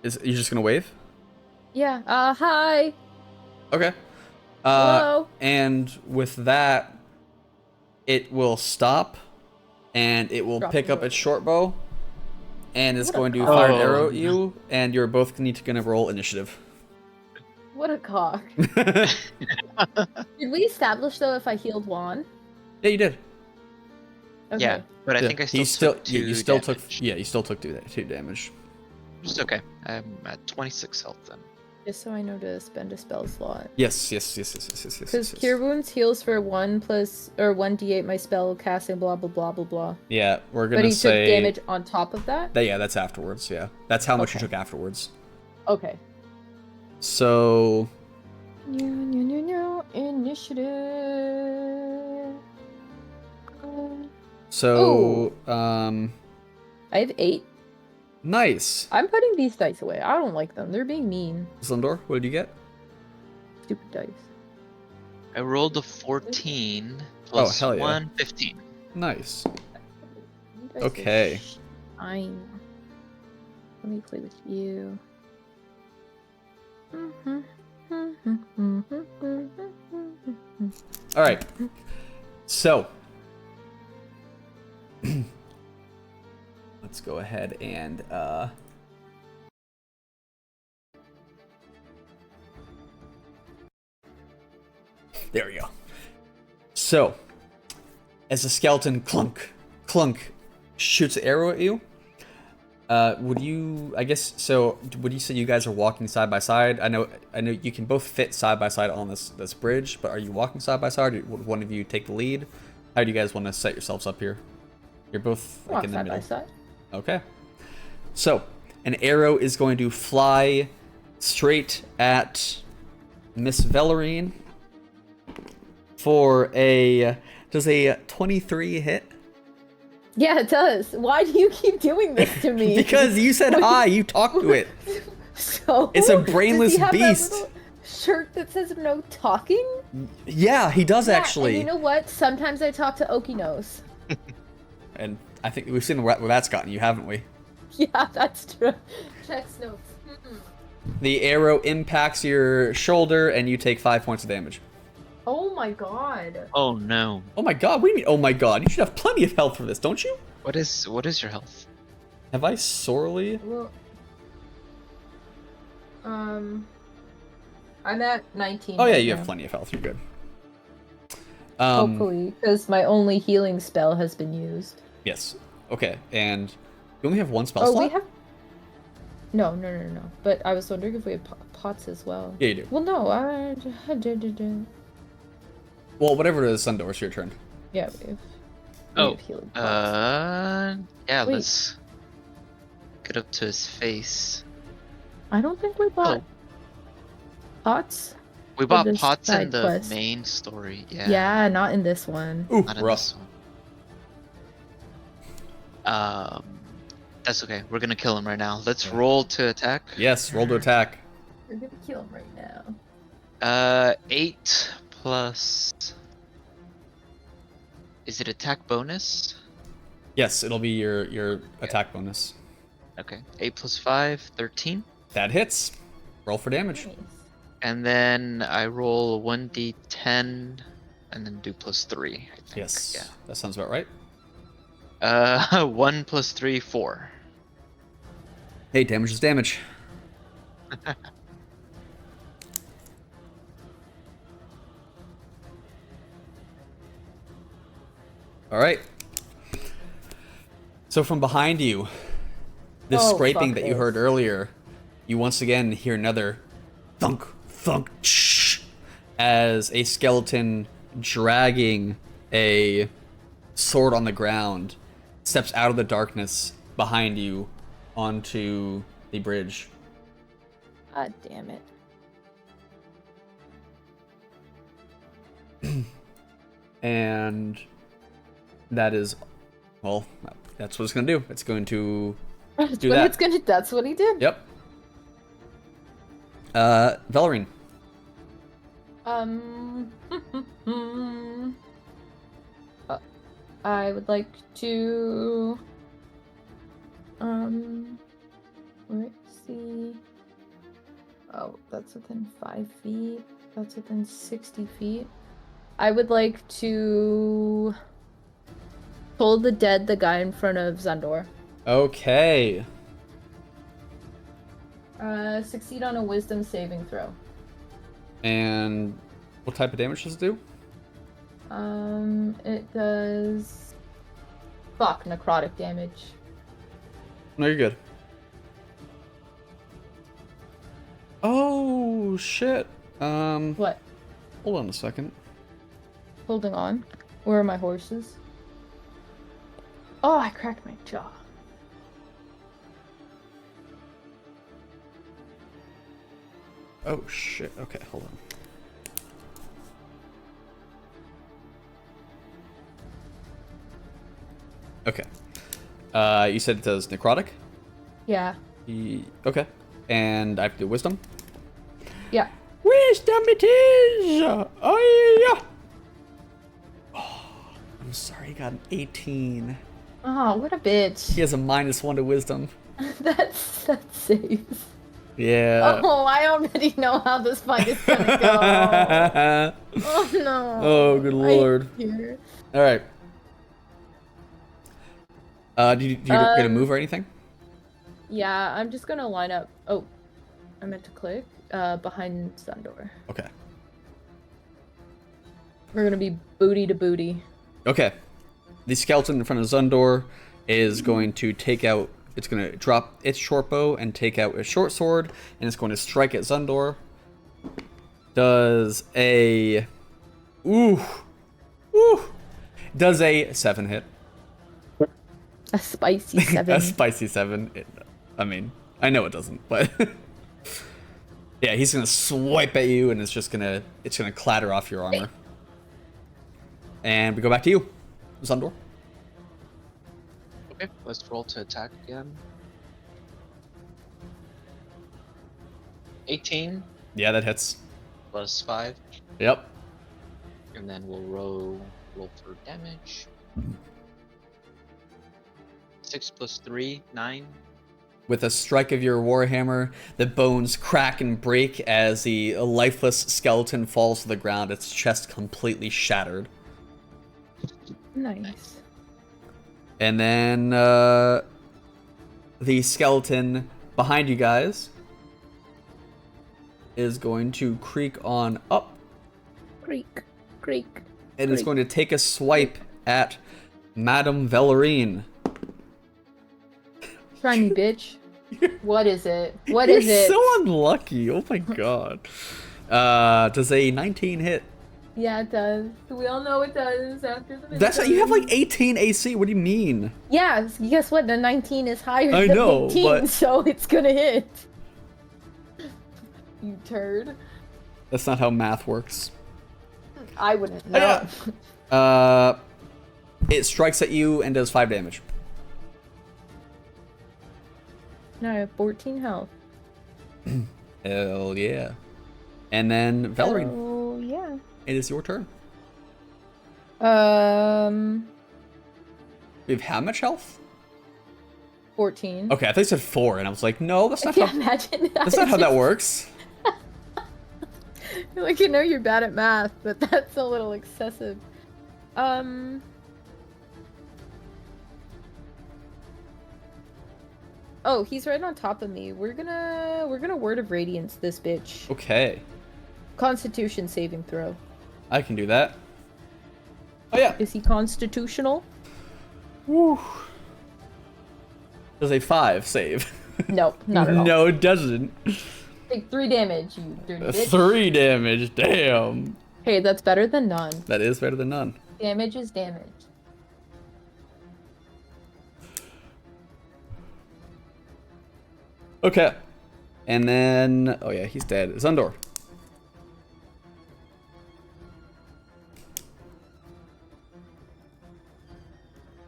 You just gonna wave? Yeah, hi! Okay. Hello? And with that, it will stop, and it will Drop pick the up bow. its short bow, and it's What a going to cock. fire an Oh. arrow at you, and you're both gonna roll initiative. What a cock. Yeah, Did we establish, though, if I healed Juan? you did. Okay. Yeah, but I think I still took 2 you still took damage. you still took two damage. It's okay. I'm at 26 health then. Just so I know to spend a spell slot. Yes. Because Cure Wounds heals for 1d8 my spell casting, blah, blah, blah, blah, blah. Yeah, we're But gonna he say took damage on top of that? Yeah, that's afterwards. Yeah, that's how much you Okay. took afterwards. Okay. So Initiative. I have 8. Nice. I'm putting these dice away. I don't like them. They're being mean. Zundor, what did you get? Stupid dice. I rolled a 14 plus hell yeah. 1, 15. Nice. You guys are Okay. Fine. Let me play with you. All right. So let's go ahead and there we go. So as the skeleton clunk shoots an arrow at you, would you, I guess, so would you say you guys are walking side by side? I know you can both fit side by side on this bridge, but are you walking side by side, or would one of you take the lead? How do you guys want to set yourselves up here? You're both like Walk in the side middle. by side. Okay. So an arrow is going to fly straight at Miss Velarine for a... Does a 23 hit? Yeah, it does. Why do you keep doing this to me? Because you said hi, you talked to it. So It's a brainless does he have that beast. little shirt that says no talking? Yeah, he does Yeah, actually. And you know what? Sometimes I talk to Okinos. And I think we've seen where that's gotten you, haven't we? Yeah, that's true. Checks notes. The arrow impacts your shoulder, and you take 5 points of damage. Oh my god. Oh no. Oh my god, what do you mean, oh my god? You should have plenty of health for this, don't you? What is your health? Have I sorely? Well, I'm at 19. Oh yeah, right you now. have plenty of health, you're good. Hopefully, because my only healing spell has been used. Yes. Okay, and you only have one spell Oh, slot? we have. No. But I was wondering if we had pots as well. Yeah, you do. Well, no. Well, whatever it is, Sundor, it's your turn. Yeah, we have. Oh, Healing pots. Yeah, Wait. let's get up to his face. I don't think we bought Oh. pots. We bought this pots in side the quest. main story. Yeah. Yeah, not in this one. Ooh, Not in rough. this one. That's okay. We're gonna kill him right now. Let's roll to attack. Yes, roll to attack. We're gonna kill him right now. 8 plus. Is it attack bonus? Yes, it'll be your attack bonus. Okay. 8 plus 5, 13. That hits. Roll for damage. Nice. And then I roll 1d10 and then do plus 3, I think. Yes, that sounds about right. Yeah. 1 plus 3, 4. Hey, damage is damage. All right. So from behind you, this Oh, scraping fuck that you this. heard earlier, you once again hear another thunk, thunk, shh, as a skeleton dragging a sword on the ground steps out of the darkness behind you onto the bridge. God damn it. And that is, well, that's what it's going to do. It's going to That's do what that. it's gonna. That's what he did. Yep. Velarine. I would like to. Let's see. Oh, that's within 5 feet. That's within 60 feet. I would like to. Toll the dead, the guy in front of Zundor. Okay. Succeed on a wisdom saving throw. And what type of damage does it do? It does. Fuck, necrotic damage. No, you're good. Oh, shit. What? Hold on a second. Holding on. Where are my horses? Oh, I cracked my jaw. Oh, shit. Okay, hold on. Okay. You said it does necrotic? Yeah. Okay. And I have to do wisdom? Yeah. Wisdom it is! Oh, yeah! Oh, I'm sorry, he got an 18. Oh, what a bitch. He has a -1 to wisdom. That saves. Yeah. Oh, I already know how this fight is gonna go. Oh no. Oh, good lord. Here. All right. Do you gonna move or anything? Yeah, I'm just gonna line up. Oh, I meant to click. Behind Sundor. Okay. We're gonna be booty to booty. Okay. The skeleton in front of Zundor is going to take out. It's going to drop its short bow and take out its short sword, and it's going to strike at Zundor. Does a. Ooh. Does a 7 hit. A spicy 7. A spicy 7. I mean, I know it doesn't, but. Yeah, he's gonna swipe at you, and it's gonna clatter off your armor. And we go back to you, Zundor. Okay, let's roll to attack again. 18 Yeah, that hits. plus 5, Yep. and then we'll roll for damage. 6 plus 3, 9. With a strike of your warhammer, the bones crack and break as the lifeless skeleton falls to the ground, its chest completely shattered. Nice. And then the skeleton behind you guys is going to creak on up. Creak, creak. And it's creak. going to take a swipe at Madame Velarine. Try me, bitch. What is it? What is You're it? so unlucky. Oh my god. Does a 19 hit? Yeah, it does. We all know it does after the. That's you have like 18 AC. What do you mean? Yeah, guess what? The 19 is higher I than know, 18, but- so it's gonna hit. You turd. That's not how math works. I wouldn't Oh, know. yeah. It strikes at you and does 5 damage. Now I have 14 health. Hell yeah. And then Velarine, Oh, yeah. it is your turn. You have how much health? 14. Okay, I thought you said 4, and I was like, no, that's I not can't how. imagine. That's not how that works. Like, I know you're bad at math, but that's a little excessive. Oh, he's right on top of me. We're gonna Word of Radiance this bitch. Okay, Constitution saving throw. I can do that. Oh yeah. Is he constitutional? Woo. Does a 5 save? No, not at all. No, it doesn't. Take 3 damage, you dirty bitch. 3 damage. Damn. Hey, that's better than none. That is better than none. Damage is damage. Okay. And then, oh yeah, he's dead. Zundor.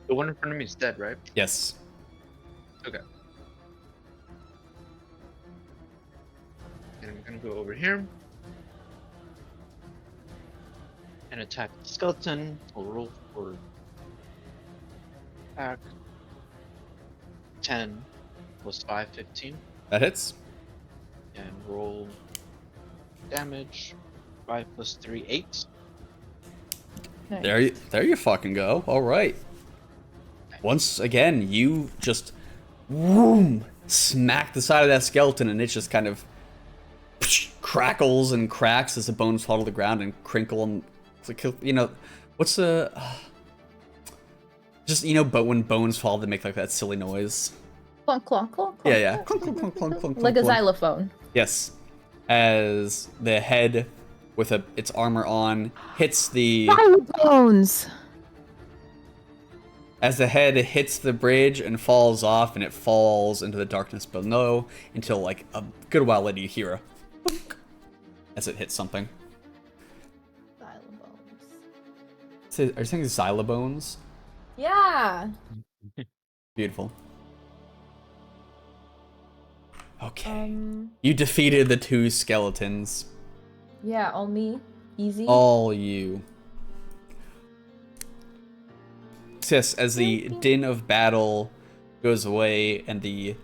The one in front of me is dead, right? Yes. Okay. And I'm gonna go over here and attack the skeleton. We'll roll for attack. 10 plus 5, 15. That hits. And roll damage. 5 plus 3, 8. Nice. There you fucking go. All right. Once again, you just whoom, smack the side of that skeleton, and it just kind of crackles and cracks as the bones fall to the ground and crinkle. And it's like, you know, what's the just, you know, but when bones fall, they make like that silly noise. Clunk, clunk, clunk, Yeah, clunk, yeah. clunk, Clunk, clunk, clunk, clunk, clunk, like a clunk. xylophone. Yes. As the head with its armor on hits the Bones. as the head hits the bridge and falls off, and it falls into the darkness below until like a good while later you hear a boink as it hits something. Xylobones. Are you saying xylobones? Yeah. Beautiful. Okay. Um. You defeated the 2 skeletons. Yeah, all me. Easy. All you. Yes, as the din of battle goes away and the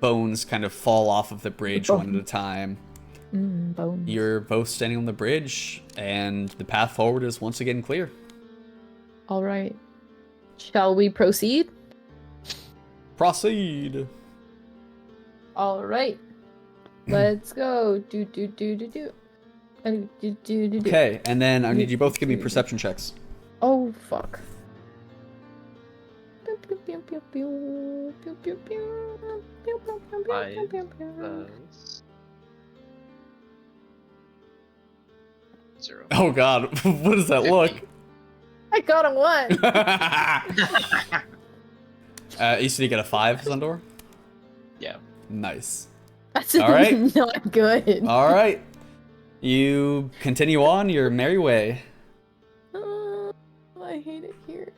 bones kind of fall off of the bridge one at a time, Bones. you're both standing on the bridge, and the path forward is once again clear. All right. Shall we proceed? Proceed. All right. Let's go. Do do do do do. Do do do do do. Okay, and then I need you both to give me perception checks. Oh fuck. Pew, pew, pew, pew, pew, pew, pew, pew, pew, pew, pew, pew, 5 pew, pew. plus 0. Oh god, what does that look? I got a 1. You said you get a 5, Zundor? Yeah. Nice. That's All right. not good. All right. You continue on your merry way. I hate it here.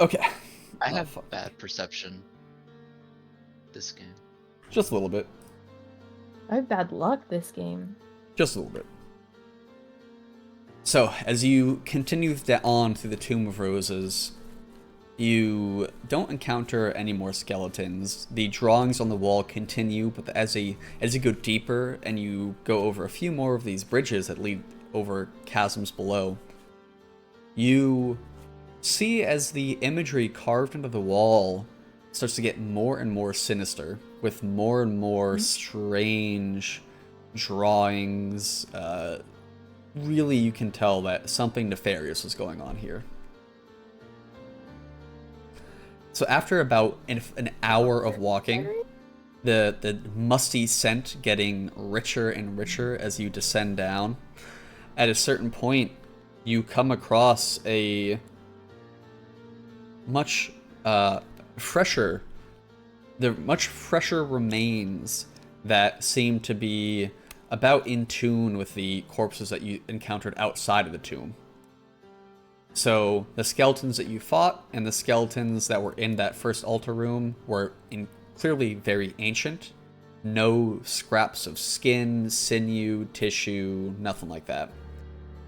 Okay. I Oh, have fuck. bad perception. This game. Just a little bit. I have bad luck this game. Just a little bit. So, as you continue on through the Tomb of Roses, you don't encounter any more skeletons. The drawings on the wall continue, but as you go deeper and you go over a few more of these bridges that lead over chasms below, you see as the imagery carved into the wall starts to get more and more sinister, with more and more strange drawings. Really, you can tell that something nefarious is going on here. So after about an hour of walking, the musty scent getting richer and richer as you descend down, at a certain point, you come across a much fresher remains that seem to be about in tune with the corpses that you encountered outside of the tomb. So the skeletons that you fought and the skeletons that were in that first altar room were clearly very ancient. No scraps of skin, sinew, tissue, nothing like that.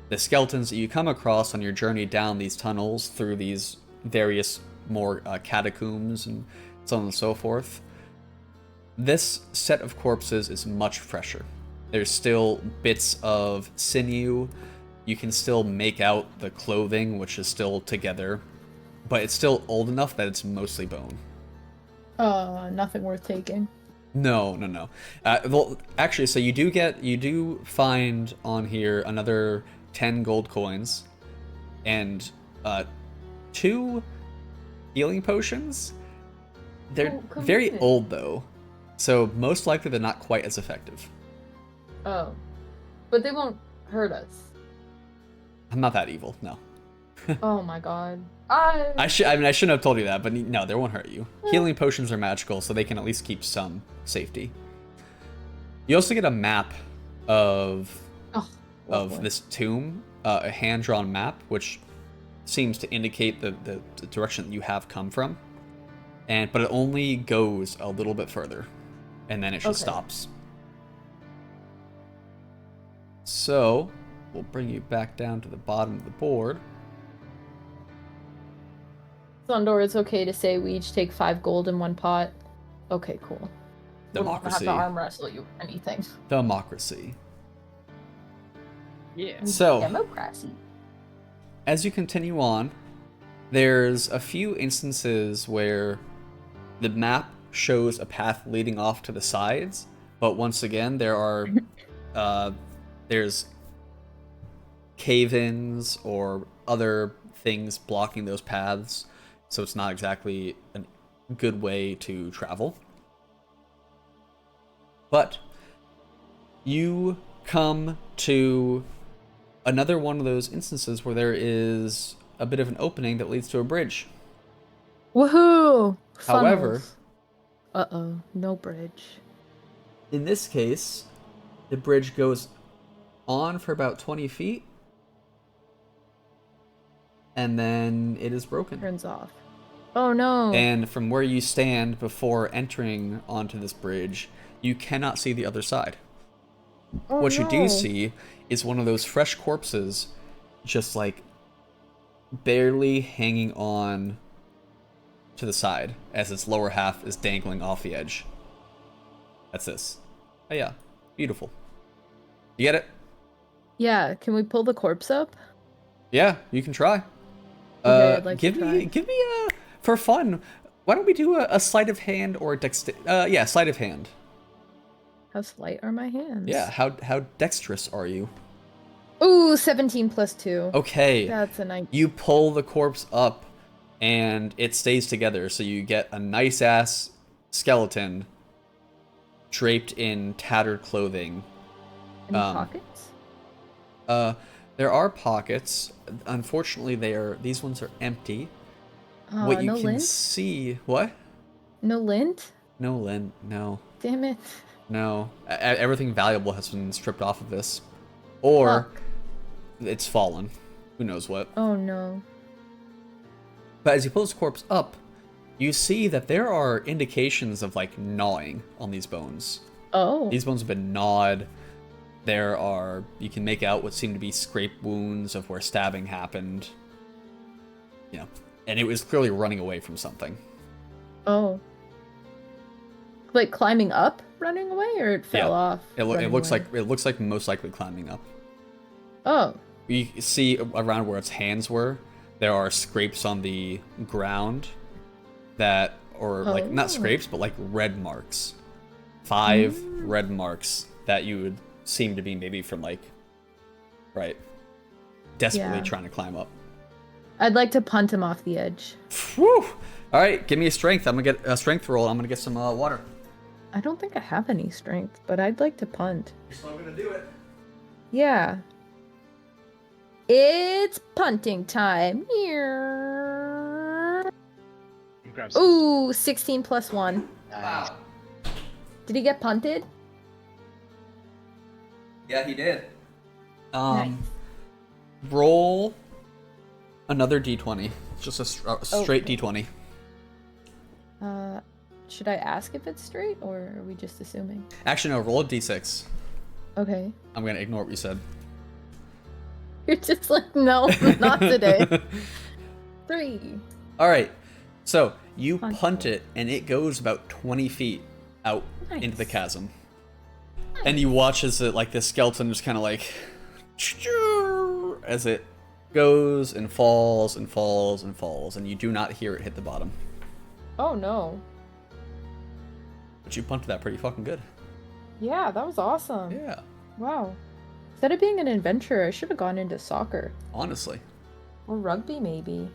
The skeletons that you come across on your journey down these tunnels through these various more catacombs and so on and so forth, this set of corpses is much fresher. There's still bits of sinew. You can still make out the clothing, which is still together, but it's still old enough that it's mostly bone. Nothing worth taking. No. Well, actually, so you do find on here another 10 gold coins and 2 healing potions. They're very old though, so most likely they're not quite as effective. Oh, but they won't hurt us. I'm not that evil, no. Oh my god. I shouldn't have told you that, but no, they won't hurt you. Healing potions are magical, so they can at least keep some safety. You also get a map of this tomb, a hand-drawn map, which seems to indicate the direction that you have come from, but it only goes a little bit further, and then it just stops. So we'll bring you back down to the bottom of the board. Thundor, it's okay to say we each take 5 gold in one pot. Okay, cool. Democracy. We don't have to arm wrestle you or anything. Democracy. Yeah. So, Democracy. as you continue on, there's a few instances where the map shows a path leading off to the sides, but once again, there's cave-ins or other things blocking those paths, so it's not exactly a good way to travel. But you come to another one of those instances where there is a bit of an opening that leads to a bridge. Woohoo! However, uh-oh, no bridge. in this case, the bridge goes on for about 20 feet, and then it is broken. Turns off. Oh no! And from where you stand before entering onto this bridge, you cannot see the other side. Oh, What you no. do see is one of those fresh corpses just like barely hanging on to the side as its lower half is dangling off the edge. That's this. Oh yeah, beautiful. You get it? Yeah, can we pull the corpse up? Yeah, you can try. Okay, I'd like to give me a, for fun, why don't we do a sleight of hand or a sleight of hand. How slight are my hands? Yeah, how dexterous are you? Ooh, 17 plus 2. Okay. That's a nice. You pull the corpse up and it stays together, so you get a nice ass skeleton draped in tattered clothing. Any pockets? There are pockets. Unfortunately, these ones are empty. What you no can lint? see, what? No lint? No lint, no. Damn it. No. Everything valuable has been stripped off of this. Or Fuck. it's fallen. Who knows what. Oh no. But as you pull this corpse up, you see that there are indications of like gnawing on these bones. Oh. These bones have been gnawed. You can make out what seem to be scrape wounds of where stabbing happened. You know, and it was clearly running away from something. Oh. Like climbing up, running away, or it fell off? It running looks away? like it looks like most likely climbing up. Oh. You see around where its hands were, there are scrapes on the ground that, or like not Oh. scrapes, but like red marks. 5 red marks that you would seem to be maybe from like, right, desperately Yeah. trying to climb up. I'd like to punt him off the edge. Whew! All right, give me a strength. I'm gonna get a strength roll. I'm gonna get some water. I don't think I have any strength, but I'd like to punt. You're still gonna do it. Yeah. It's punting time. Here. Grab some. Ooh, 16 plus 1. Nice. Did he get punted? Yeah, he did. Nice. Roll another d20. It's just a straight Okay. d20. Should I ask if it's straight, or are we just assuming? Actually, no. Roll a d6. Okay. I'm gonna ignore what you said. You're just like, no, not today. 3. All right. So you Punt punt it, and it goes about 20 feet out into the Nice. chasm. And you watch as it, like, this skeleton just kind of like, as it goes and falls and falls and falls, and you do not hear it hit the bottom. Oh no. But you punted that pretty fucking good. Yeah, that was awesome. Yeah, Wow. Instead of being an adventurer, I should have gone into soccer. honestly. Or rugby, maybe.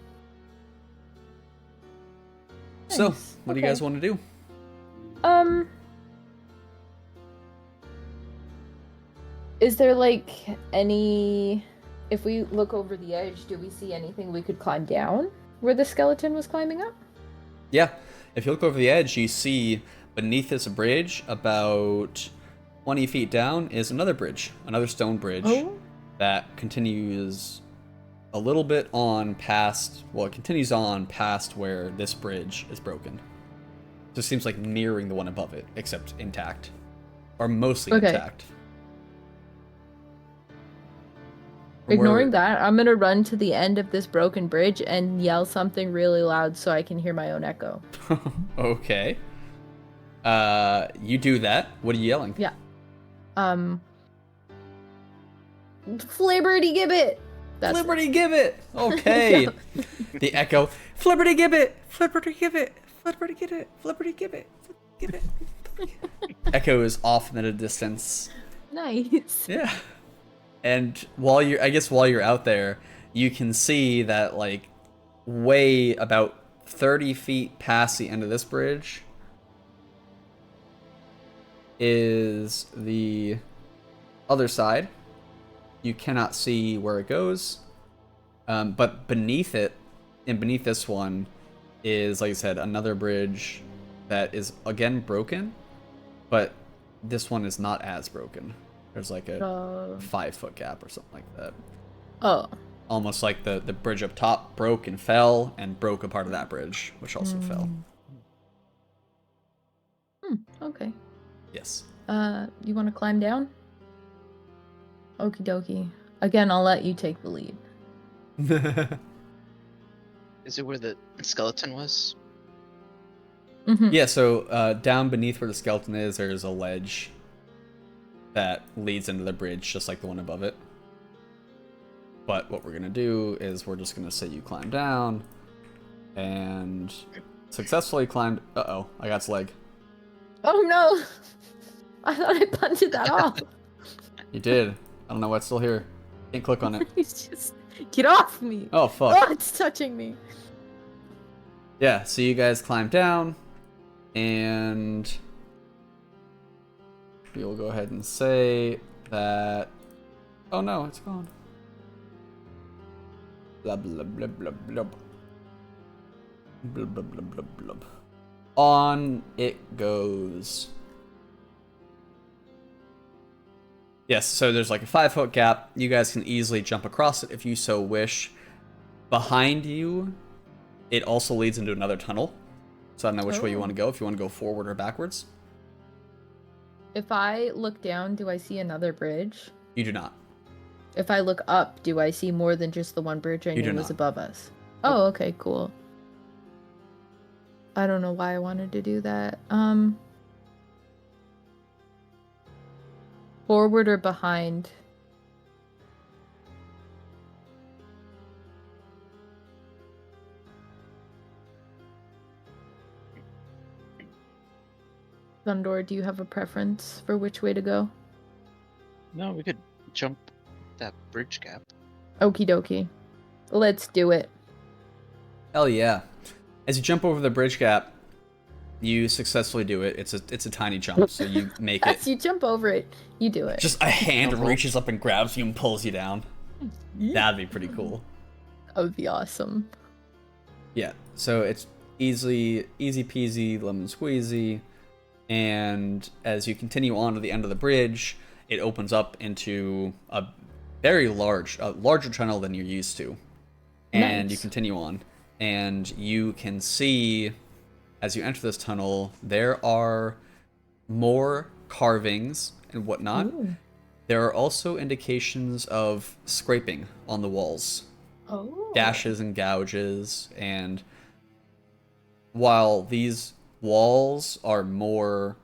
So, Nice. what do you guys want to do? Is there like any... If we look over the edge, do we see anything we could climb down where the skeleton was climbing up? Yeah, if you look over the edge, you see beneath this bridge, about 20 feet down, is another bridge, another stone bridge. Oh. That continues a little bit on past, well, it continues on past where this bridge is broken. So it seems like mirroring the one above it, except intact. Or mostly Okay. intact. From Ignoring where- that, I'm gonna run to the end of this broken bridge and yell something really loud so I can hear my own echo. Okay. You do that. What are you yelling? Yeah. Flibberty gibbet! That's Flibberty Gibbet! Okay. The echo. Flibberty Gibbet! Flibberty Gibbet! Flibberty Gibbet! Flibberty Gibbet! Gibbet! Echo is off in the distance. nice. Yeah. And while you're out there, you can see that like way about 30 feet past the end of this bridge is the other side. You cannot see where it goes. But beneath it, and beneath this one, is, like I said, another bridge that is again broken, but this one is not as broken. There's like a 5-foot gap or something like that. Oh. Almost like the bridge up top broke and fell, and broke a part of that bridge, which also fell. Okay. Yes. You want to climb down? Okie dokie. Again, I'll let you take the lead. Is it where the skeleton was? Mhm. Yeah, so down beneath where the skeleton is, there's a ledge that leads into the bridge, just like the one above it. But what we're going to do is we're just going to say you climb down, and successfully climbed... Uh-oh, I got its leg. Oh no! I thought I punted that off. You did. I don't know why it's still here. Can't click on it. He's just... Get off me! Oh, fuck. Oh, it's touching me. Yeah, so you guys climb down, and we'll go ahead and say that... Oh no, it's gone. Blub, blub, blub, blub, blub. Blub, blub, blub, blub, blub. On it goes. Yes, so there's like a 5-foot gap. You guys can easily jump across it if you so wish. Behind you, it also leads into another tunnel. So I don't know which way you want to go, if you want to go forward or backwards. If I look down, do I see another bridge? You do not. If I look up, do I see more than just the one bridge I knew was above us? Oh, okay, cool. I don't know why I wanted to do that. Forward or behind? Thundor, do you have a preference for which way to go? No, we could jump that bridge gap. Okie dokie. Let's do it. Hell yeah. As you jump over the bridge gap, you successfully do it. It's a tiny jump, so you make it. As you jump over it, you do it. Just a hand reaches up and grabs you and pulls you down. That'd be pretty cool. That would be awesome. Yeah, so it's easy peasy, lemon squeezy. And as you continue on to the end of the bridge, it opens up into a very larger tunnel than you're used to. And you continue on. And you can see, as you enter this tunnel, there are more carvings and whatnot. Ooh. There are also indications of scraping on the walls. Oh. Gashes and gouges. And while these walls are more,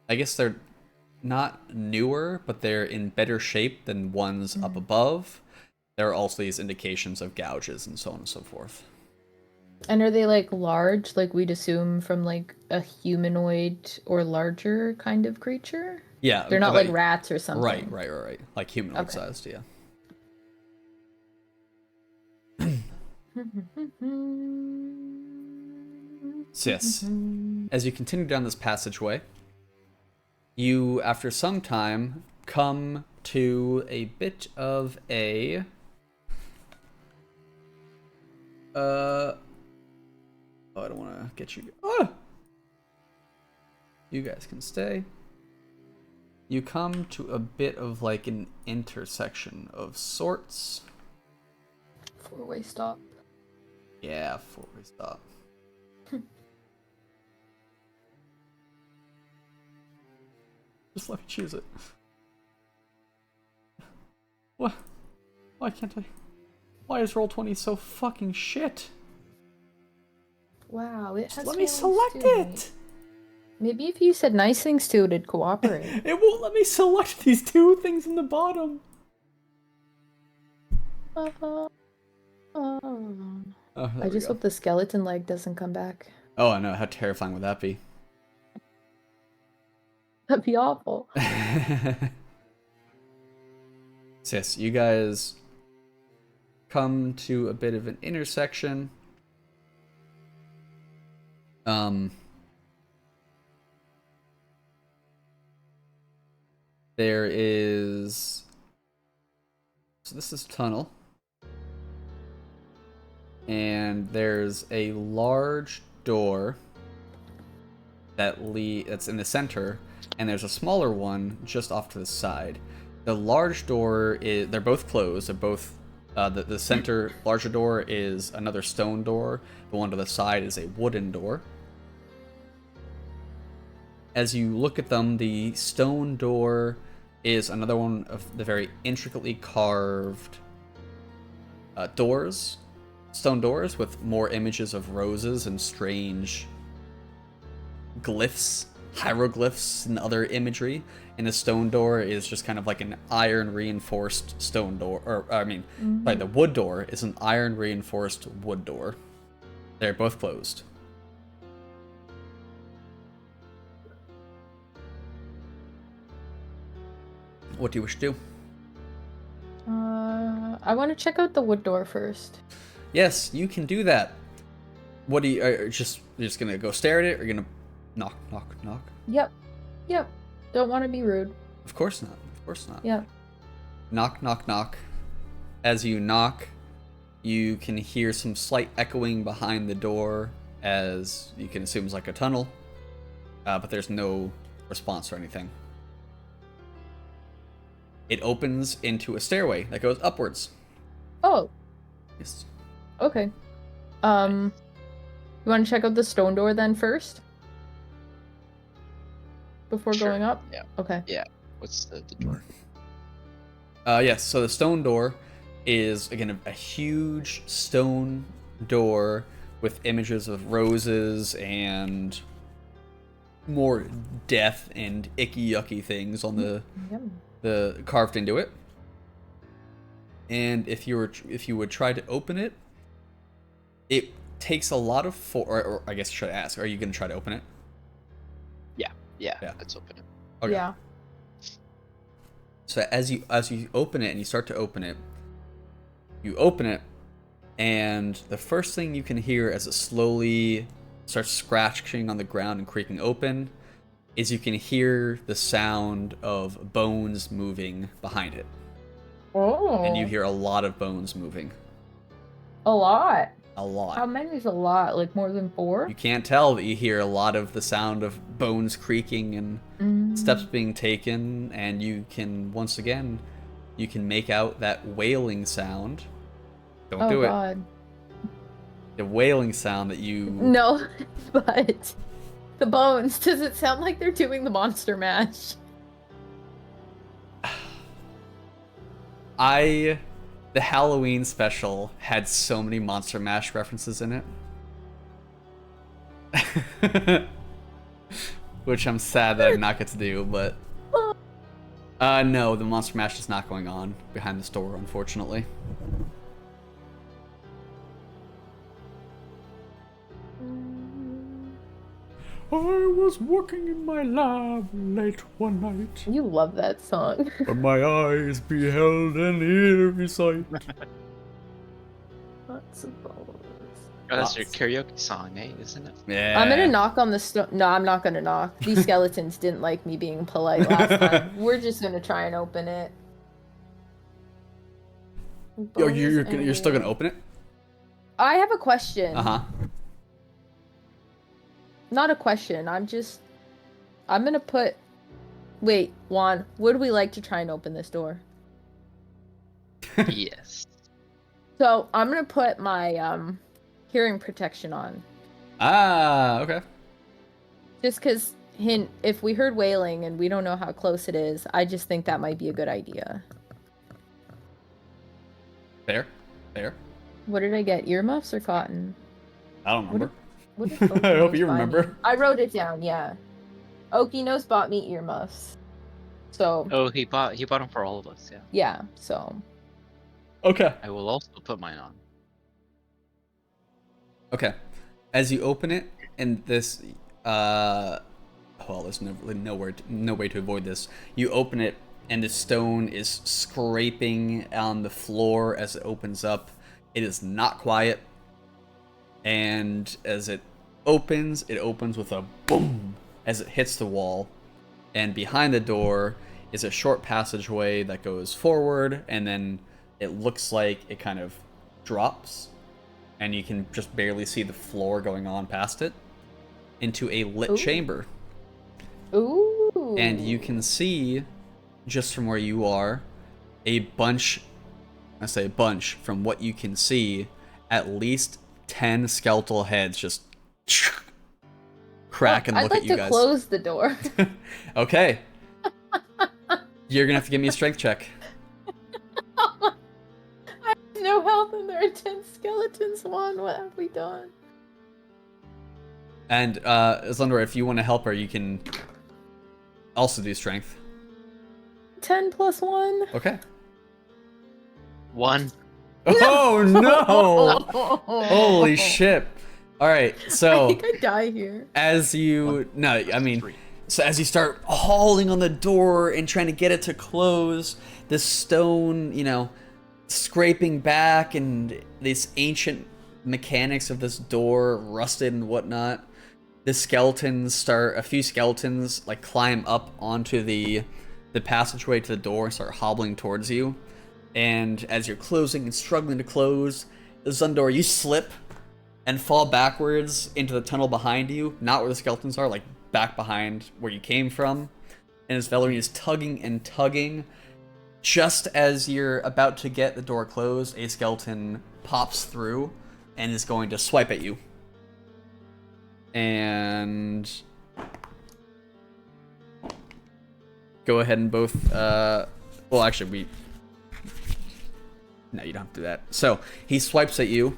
I guess they're not newer, but they're in better shape than ones up above. There are also these indications of gouges and so on and so forth. And are they like large, like we'd assume from like a humanoid or larger kind of creature? Yeah. They're not like rats or something. Right. Like humanoid sized, yeah. So yes, as you continue down this passageway, you, after some time, come to a bit of a oh, I don't want to get you. You guys can stay. You come to a bit of like an intersection of sorts. 4-way stop. Yeah, 4-way stop. Just let me choose it. What? Why can't I? Why is Roll20 so fucking shit? Wow, it has. Let me select it! Maybe if you said nice things to it, it'd cooperate. It won't let me select these two things in the bottom. I just hope the skeleton leg doesn't come back. Oh, I know. How terrifying would that be? That'd be awful. So yes, you guys come to a bit of an intersection. There is... So this is tunnel. And there's a large door that's in the center, and there's a smaller one just off to the side. The large door they're both closed. They're both the center larger door is another stone door. The one to the side is a wooden door. As you look at them, the stone door is another one of the very intricately carved stone doors with more images of roses and strange glyphs, hieroglyphs, and other imagery. And the stone door is just kind of like an iron reinforced stone door, the wood door is an iron reinforced wood door. They're both closed. What do you wish to do? I want to check out the wood door first. Yes, you can do that. What do you? You're just gonna go stare at it, or you're gonna knock, knock, knock? Yep. Don't want to be rude. Of course not. Of course not. Yep. Knock, knock, knock. as you knock, you can hear some slight echoing behind the door, as you can assume is like a tunnel, but there's no response or anything. It opens into a stairway that goes upwards. Oh, Yes. okay. You want to check out the stone door then first? Before Sure, going up? yeah. Okay. What's the door? Yes, so the stone door is, again, a huge stone door with images of roses and more death and icky yucky things on the carved into it. And if you would try to open it, it takes a lot of or I guess I should ask, are you going to try to open it? Yeah, Yeah. let's open it. Okay. Yeah. So as you open it and you start to open it, you open it, and the first thing you can hear as it slowly starts scratching on the ground and creaking open is you can hear the sound of bones moving behind it. Oh. And you hear a lot of bones moving. A lot. A lot. How many is a lot? Like more than 4? You can't tell, but you hear a lot of the sound of bones creaking and steps being taken, and you can, once again, you can make out that wailing sound. Don't do God. it. The wailing sound that you... No, but the bones, does it sound like they're doing the monster mash? The Halloween special had so many Monster Mash references in it. Which I'm sad that I did not get to do, but... no, the Monster Mash is not going on behind this door, unfortunately. I was working in my lab late one night. You love that song. When my eyes beheld an eerie sight. Lots of bones. Oh, that's your Lots. karaoke song, eh? Isn't it? Yeah. I'm gonna knock on the stone. No, I'm not gonna knock. These skeletons didn't like me being polite last time. We're just gonna try and open it. Yo, you're Bones still and- gonna open it? I have a question. Uh-huh. Not a question. I'm gonna put. Wait, Juan. Would we like to try and open this door? Yes. So I'm gonna put my hearing protection on. Ah, okay. Just because, hint, if we heard wailing and we don't know how close it is, I just think that might be a good idea. Fair. What did I get? Earmuffs or cotton? I don't remember. What did Okie I hope Nose you buy remember. me? I wrote it down, yeah. Okie Nose bought me earmuffs. So, Oh, he bought them for all of us. Yeah. yeah, so. Okay. I will also put mine on. Okay. As you open it, and this, well, there's no way to avoid this. You open it, and the stone is scraping on the floor as it opens up. It is not quiet. And as it opens with a boom as it hits the wall. And behind the door is a short passageway that goes forward, and then it looks like it kind of drops, and you can just barely see the floor going on past it, into a lit Ooh. chamber. Ooh. And you can see, just from where you are, a bunch, I say a bunch, from what you can see, at least 10 skeletal heads just crack and look I'd like at you to guys. close the door. Okay. You're gonna have to give me a strength check. I have no health and there are 10 skeletons. Juan, what have we done? And Zlendor, if you want to help her, you can also do strength. 10 plus 1? Okay. 1. Oh no! Holy shit! All right, I so think I die here. as you Three. so as you start hauling on the door and trying to get it to close, this stone, scraping back, and these ancient mechanics of this door rusted and whatnot. A few skeletons like climb up onto the passageway to the door and start hobbling towards you. And as you're closing and struggling to close, Zundor, you slip and fall backwards into the tunnel behind you, not where the skeletons are, like back behind where you came from. And as Valerian is tugging and tugging, just as you're about to get the door closed, a skeleton pops through and is going to swipe at you. And go ahead and both, well, actually, no, you don't have to do that. So he swipes at you,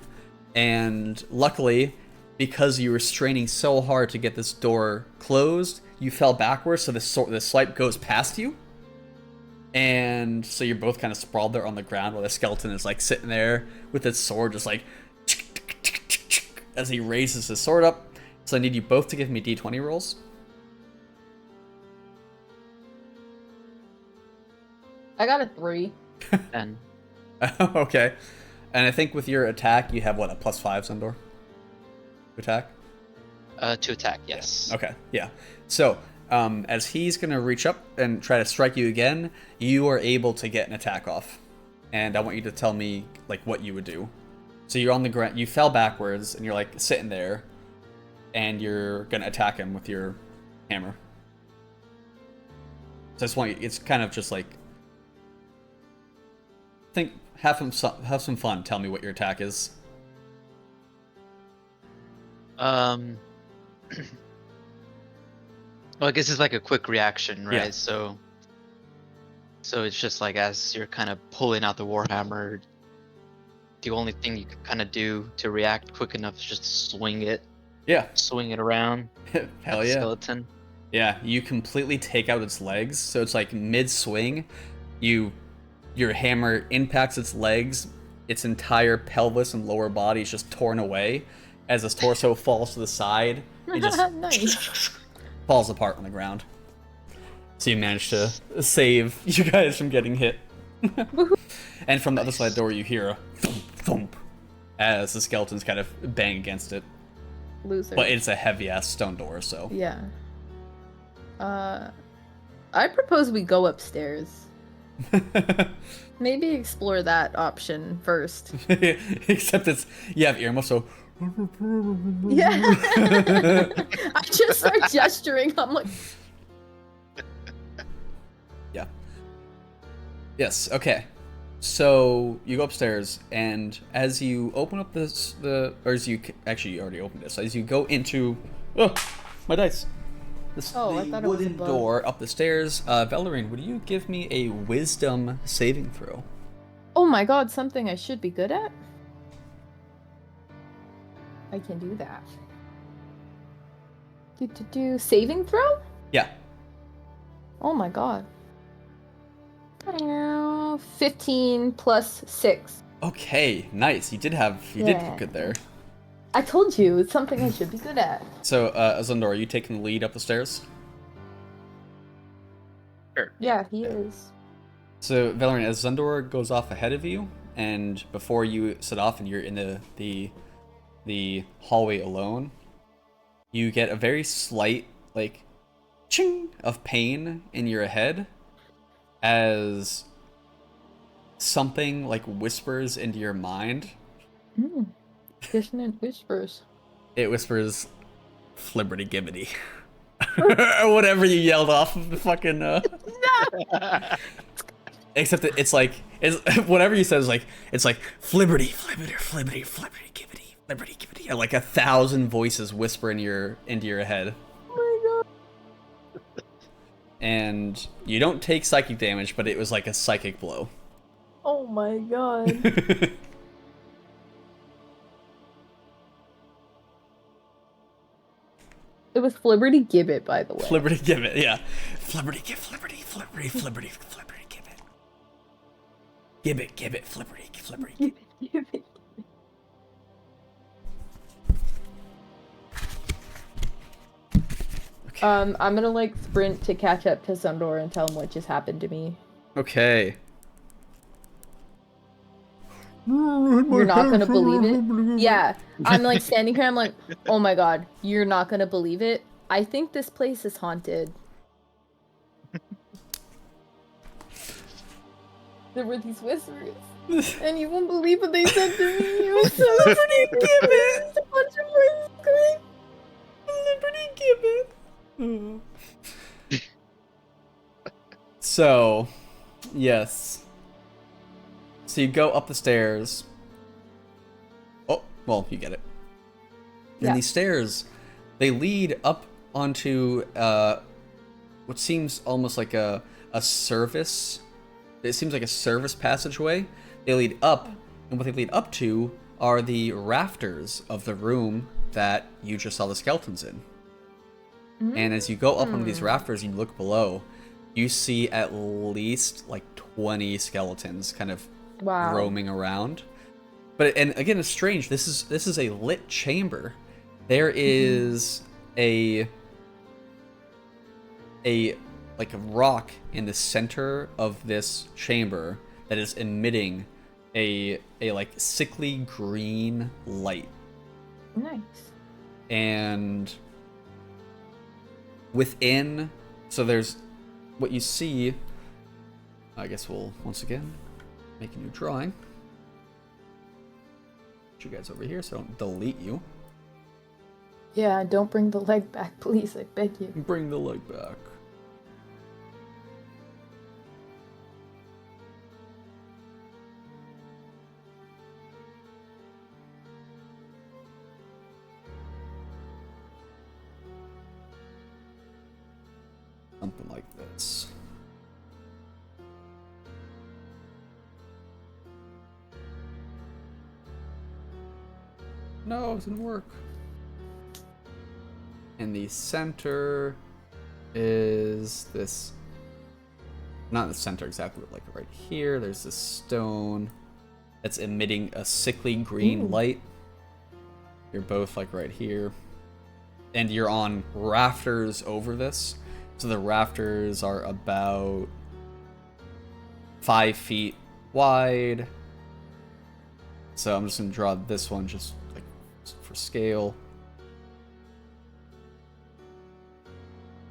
and luckily, because you were straining so hard to get this door closed, you fell backwards, so the swipe goes past you. And so you're both kind of sprawled there on the ground while the skeleton is like sitting there with its sword just like as he raises his sword up. So I need you both to give me d20 rolls. I got a 3. And Okay. And I think with your attack, you have what, a +5, Zundor? Attack? to attack, yes. Okay, yeah. So, as he's gonna reach up and try to strike you again, you are able to get an attack off. And I want you to tell me, like, what you would do. So you're on the ground, you fell backwards, and you're, like, sitting there, and you're gonna attack him with your hammer. So I just want you, it's kind of just like, have some fun, tell me what your attack is. Well, I guess it's like a quick reaction, right? Yeah. So it's just like as you're kind of pulling out the warhammer, the only thing you can kind of do to react quick enough is just swing it around. Hell at the yeah. skeleton. Yeah, you completely take out its legs, so it's like mid-swing, your hammer impacts its legs, its entire pelvis and lower body is just torn away as its torso falls to the side. It just Nice. falls apart on the ground. So you managed to save you guys from getting hit. And from the other side of the door, you hear a thump, thump as the skeletons kind of bang against it. Loser. But it's a heavy-ass stone door, so... Yeah. I propose we go upstairs. Maybe explore that option first. Except you have earmuffs, so... Yeah. I just start gesturing. I'm like... Yeah. Yes, okay. So you go upstairs, and as you open up actually you already opened it. So as you go into, my dice. I The thought it was a wooden bug. door up the stairs. Valerian, would you give me a wisdom saving throw? Oh my god, something I should be good at? I can do that. Saving throw? Yeah. Oh my god. 15 plus 6. Okay, nice. You did Yeah. good there. I told you, it's something I should be good at. So, Azundor, are you taking the lead up the stairs? Yeah, he is. So, Valerian, as Zundor goes off ahead of you, and before you set off and you're in the hallway alone, you get a very slight, like, ching of pain in your head as something, like, whispers into your mind. Dissonant whispers. It whispers, "Flibberty gibbity." Or whatever you yelled off of the fucking, Except that it's whatever you said is like, it's like, "Flibberty, flibbity, flibbity, flibbity, gibbity, flibberty, gibbity." And like 1,000 voices whisper into your head. Oh my god. And you don't take psychic damage, but it was like a psychic blow. Oh my god. It was Flibberty Gibbet, by the way. Flibberty gibbet, yeah. Flibberty flibberty, flibberty, flibberty, flibberty gibbet. Gibbet, gibbet, flibberty, flibberty. Gibbet. Okay. I'm gonna like sprint to catch up to Sundor and tell him what just happened to me. Okay. You're not gonna believe it? Yeah. I'm like standing here, I'm like, oh my god, you're not gonna believe it. I think this place is haunted. there were these whispers. And you won't believe what they said to me. It was so Liberty Gibbet! a bunch of voices going. Liberty Gibbet! So, yes. So you go up the stairs. Oh, well, you get it. And Yeah. these stairs, they lead up onto what seems almost like a service. It seems like a service passageway. They lead up, and what they lead up to are the rafters of the room that you just saw the skeletons in. And as you go up onto these rafters, you look below, you see at least like 20 skeletons kind of Wow. roaming around. But and again, it's strange. This is a lit chamber. There is a like a rock in the center of this chamber that is emitting a like sickly green light. Nice. And within, so there's what you see. I guess we'll once again make a new drawing. Put you guys over here so I don't delete you. Yeah, don't bring the leg back, please. I beg you. Bring the leg back. Something like this. No, it doesn't work. In the center is this, not in the center exactly, but like right here, there's this stone that's emitting a sickly green light. You're both like right here. And you're on rafters over this. So the rafters are about 5 feet wide. So I'm just gonna draw this one just like for scale.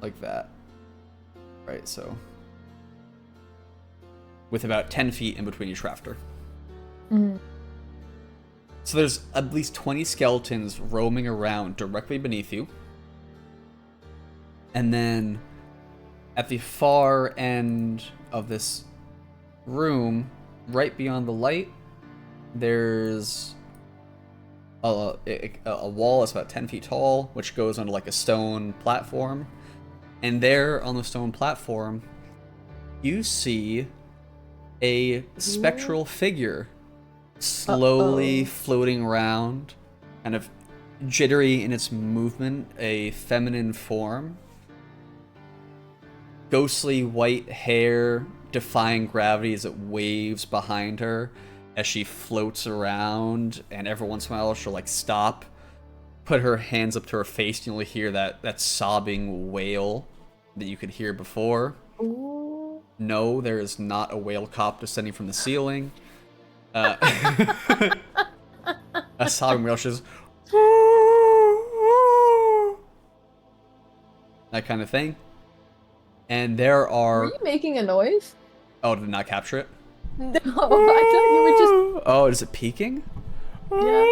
Like that. Right, so with about 10 feet in between each rafter. So there's at least 20 skeletons roaming around directly beneath you. And then at the far end of this room, right beyond the light, there's a wall that's about 10 feet tall, which goes onto like a stone platform. And there on the stone platform, you see a spectral figure slowly floating around, kind of jittery in its movement, a feminine form. Ghostly white hair defying gravity as it waves behind her as she floats around, and every once in a while she'll like stop, put her hands up to her face, and you'll hear that sobbing wail that you could hear before. Ooh. No, there is not a whale cop descending from the ceiling. A sobbing whale, she's that kind of thing. And there are. Were you making a noise? Oh, did it not capture it? No, I thought you were just. Oh, is it peaking? Yeah.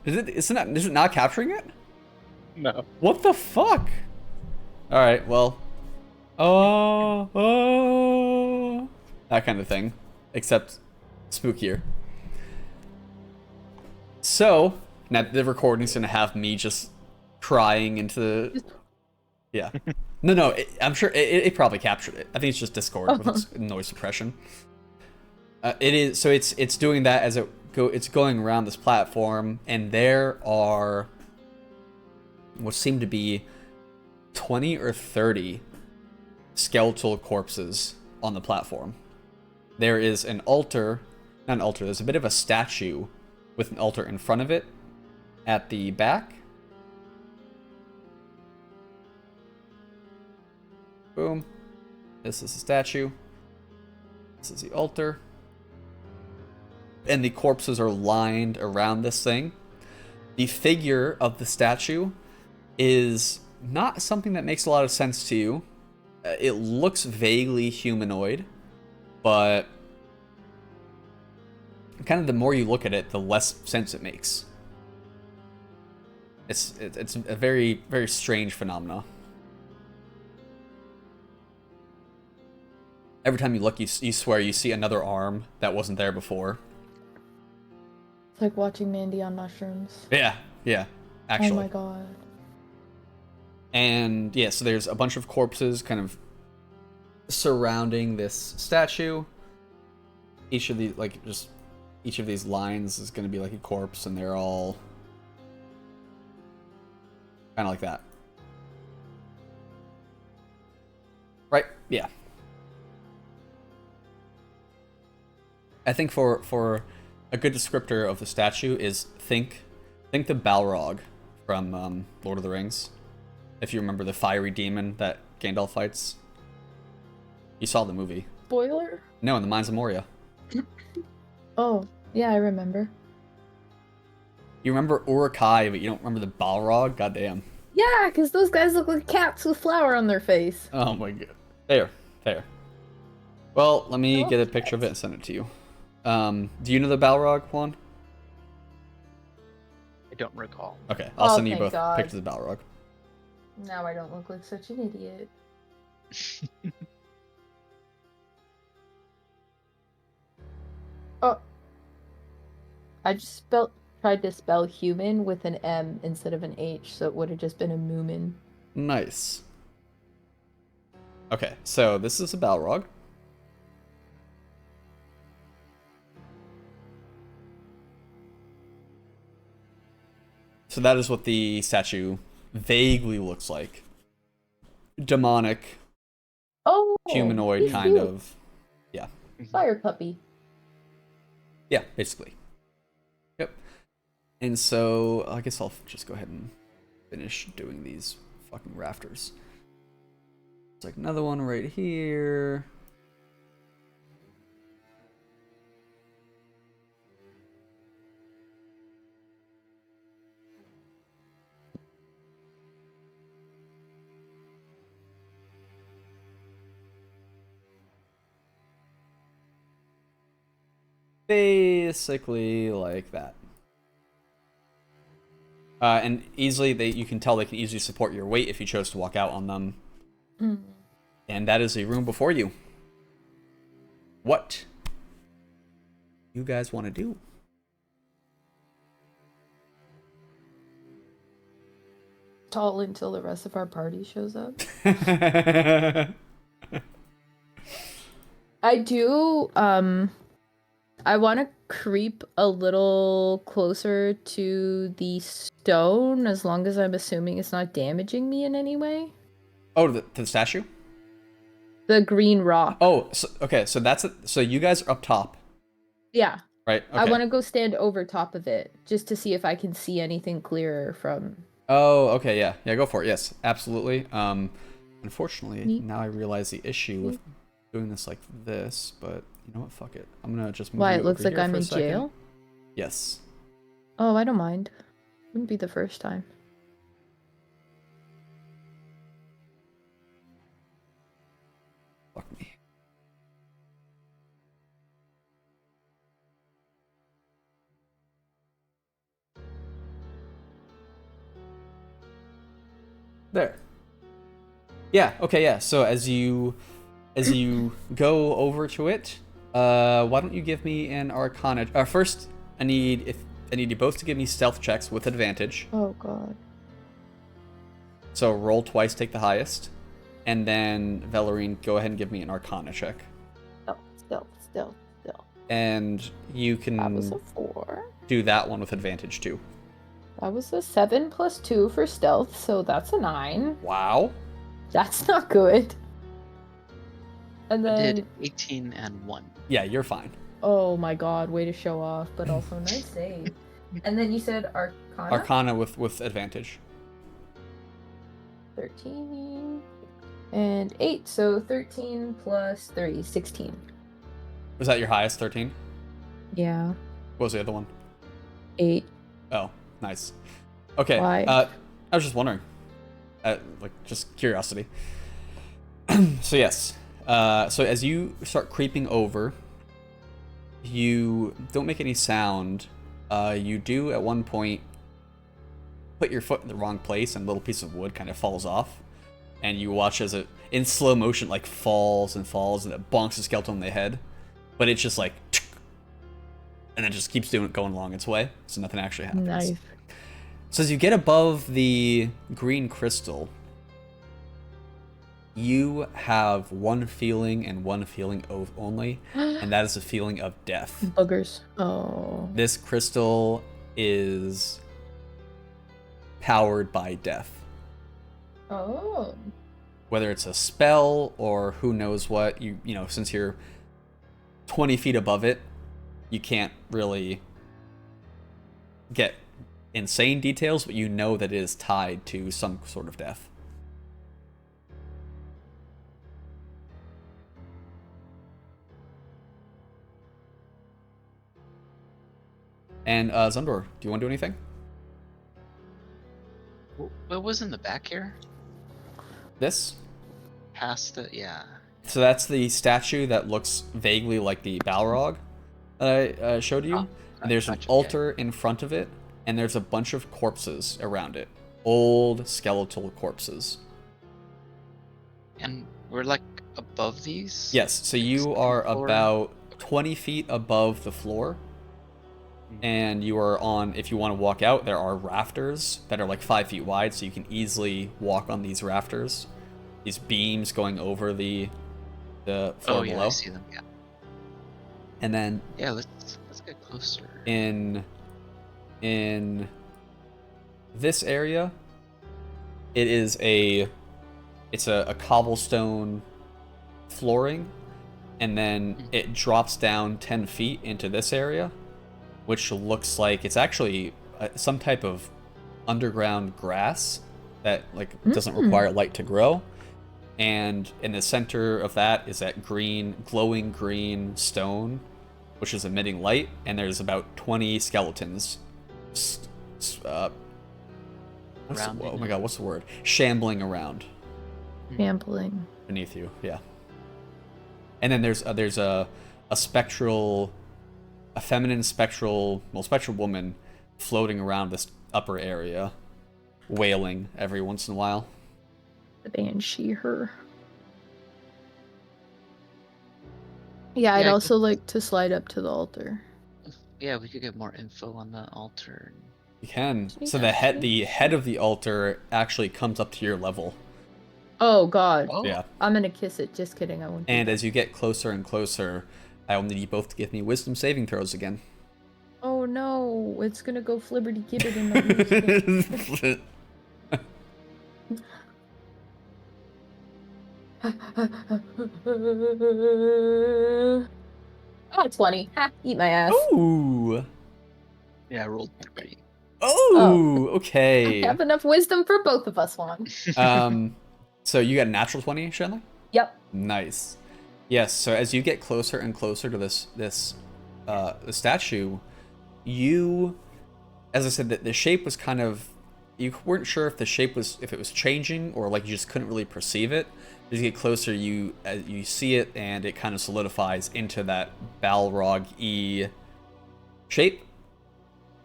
Is it not capturing it? No. What the fuck? All right, well, that kind of thing, except spookier. So now the recording's gonna have me just crying into the. Yeah. No, I'm sure it probably captured it. I think it's just Discord with its noise suppression. It is, so it's doing that as it's going around this platform, and there are what seem to be 20 or 30 skeletal corpses on the platform. There is an altar, not an altar, there's a bit of a statue with an altar in front of it at the back. Boom. This is the statue. This is the altar. And the corpses are lined around this thing. The figure of the statue is not something that makes a lot of sense to you. it looks vaguely humanoid, but kind of the more you look at it, the less sense it makes. It's a very, very strange phenomena. Every time you look, you swear you see another arm that wasn't there before. It's like watching Mandy on mushrooms. Yeah, actually. Oh my god. And yeah, so there's a bunch of corpses kind of surrounding this statue. Each of these, like, just each of these lines is going to be like a corpse, and they're all kind of like that. Right? Yeah. I think for a good descriptor of the statue is think the Balrog from Lord of the Rings. If you remember the fiery demon that Gandalf fights. You saw the movie. Spoiler? No, in the Mines of Moria. Oh, yeah, I remember. You remember Uruk-hai, but you don't remember the Balrog? Goddamn. Yeah, because those guys look like cats with flour on their face. Oh my god. There. Well, let me get a picture of it and send it to you. Do you know the Balrog, Juan? I don't recall. Okay, I'll send you both pictures of the Balrog. Now I don't look like such an idiot. Oh. I just tried to spell human with an M instead of an H, so it would have just been a moomin. Nice. Okay, so this is a Balrog. So that is what the statue vaguely looks like. Demonic. Oh, humanoid kind cute. of. Yeah. Fire puppy. Yeah, basically. Yep. And so I guess I'll just go ahead and finish doing these fucking rafters. It's like another one right here. Basically like that. And easily you can tell they can easily support your weight if you chose to walk out on them. Mm. And that is a room before you. What you guys want to do? Tall until the rest of our party shows up. I do, I want to creep a little closer to the stone, as long as I'm assuming it's not damaging me in any way. Oh, to the statue? The green rock. Oh, so, okay, so that's it. So you guys are up top. Yeah. Right? Okay. I want to go stand over top of it, just to see if I can see anything clearer from... Oh, okay, yeah. Yeah, go for it. Yes, absolutely. Unfortunately, Neat. now I realize the issue with doing this like this, but you know what? Fuck it. I'm gonna just move Why, you it looks over like here I'm for a in second. jail? Yes. Oh, I don't mind. Wouldn't be the first time. Fuck me. There. Yeah, okay, yeah. So as you go over to it, why don't you give me an Arcana? First, I need you both to give me stealth checks with advantage. Oh god. So roll twice, take the highest, and then Velarine, go ahead and give me an Arcana check. Stealth. And you can That was a 4. do that one with advantage too. That was a 7 plus 2 for stealth, so that's a 9. Wow. That's not good. And I then... did 18 and 1. Yeah, you're fine. Oh my god, way to show off, but also nice save. And then you said Arcana? Arcana with advantage. 13 and 8, so 13 plus 3, 16. Was that your highest, 13? Yeah. What was the other one? 8. Oh, nice. Okay. Why? I was just wondering. Like, just curiosity. So yes. So as you start creeping over, you don't make any sound. You do at one point put your foot in the wrong place and a little piece of wood kind of falls off. And you watch as it, in slow motion, like falls and falls and it bonks the skeleton on the head. But it's just like, and it just keeps going along its way. So nothing actually happens. Nice. So as you get above the green crystal, you have one feeling and one feeling only, and that is a feeling of death. Boogers. Oh. This crystal is powered by death. Oh. Whether it's a spell or who knows what, you know, since you're 20 feet above it, you can't really get insane details, but you know that it is tied to some sort of death. And Zundor, do you want to do anything? What was in the back here? This? Past it, yeah. So that's the statue that looks vaguely like the Balrog that I showed you. Oh, And there's an gotcha, altar in front of it, and there's a bunch of corpses around it. Old skeletal corpses. And we're like above these? Yes, so you are about 20 feet above the floor. And you are on, if you want to walk out, there are rafters that are like 5 feet wide, so you can easily walk on these rafters. These beams going over the floor Oh below. yeah, I see them, yeah. And then Yeah, let's get closer. in this area, it's a cobblestone flooring, and then it drops down 10 feet into this area, which looks like it's actually some type of underground grass that like doesn't require light to grow. And in the center of that is that glowing green stone, which is emitting light, and there's about 20 skeletons. Oh my god, what's the word? Shambling around Trampling. beneath you, yeah. And then there's a feminine spectral woman floating around this upper area, wailing every once in a while. The banshee, her. Yeah, I'd Yeah, also like to slide up to the altar. Yeah, we could get more info on the altar. You can. So the head of the altar actually comes up to your level. Oh god. Oh. Yeah. I'm gonna kiss it. Just kidding, I won't. And as you get closer and closer, I will need you both to give me wisdom saving throws again. Oh no, it's gonna go flibberty gibbet in the Oh, 20. Ha, eat my ass. Ooh. Yeah, I rolled 3. Oh, okay. I have enough wisdom for both of us, Juan. So you got a natural 20, Shanley? Yep. Nice. Yes, so as you get closer and closer to this statue, you, as I said, the shape was kind of, you weren't sure if it was changing or like you just couldn't really perceive it. As you get closer, you see it and it kind of solidifies into that Balrog-y shape.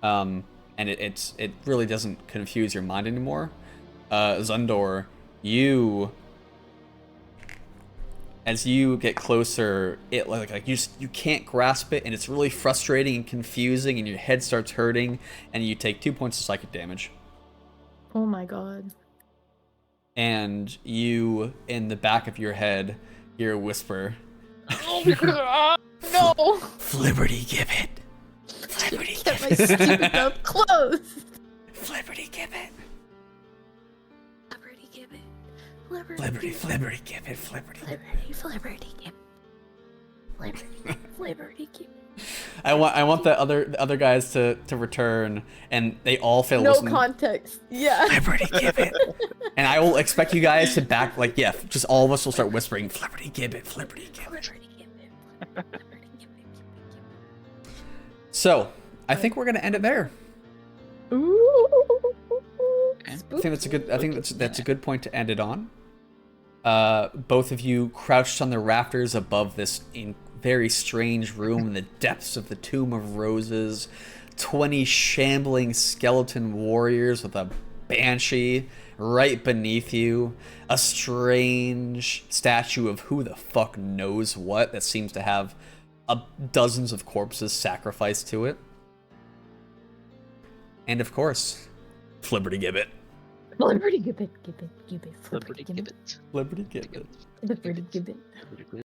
And it really doesn't confuse your mind anymore. Zundor, as you get closer, it like you can't grasp it, and it's really frustrating and confusing, and your head starts hurting, and you take 2 points of psychic damage. Oh my god. And you, in the back of your head, hear a whisper. Oh god. No. Flibberty Gibbet. Flibberty Get my Gibbet. stupid mouth closed. Flibberty Gibbet. Flibberty gibbet. Flibberty Gibbet. Flibberty. Flibberty gibbet. Flibberty gibbet. I want the other guys to return, and they all fail. No listen. context. Yeah. Flibberty Gibbet. And I will expect you guys to back, like, yeah, just all of us will start whispering, Flibberty Gibbet, Flibberty Gibbet. So, I think we're gonna end it there. Ooh. Okay. I think that's a good point to end it on. Both of you crouched on the rafters above this very strange room in the depths of the Tomb of Roses. 20 shambling skeleton warriors with a banshee right beneath you. A strange statue of who the fuck knows what that seems to have dozens of corpses sacrificed to it. And of course, Flibbertigibbet. Flibbertigibbet, gibbet, gibbet, Liberty Flibbertigibbet, Gibbet. Flibbertigibbet. Flibbertigibbet.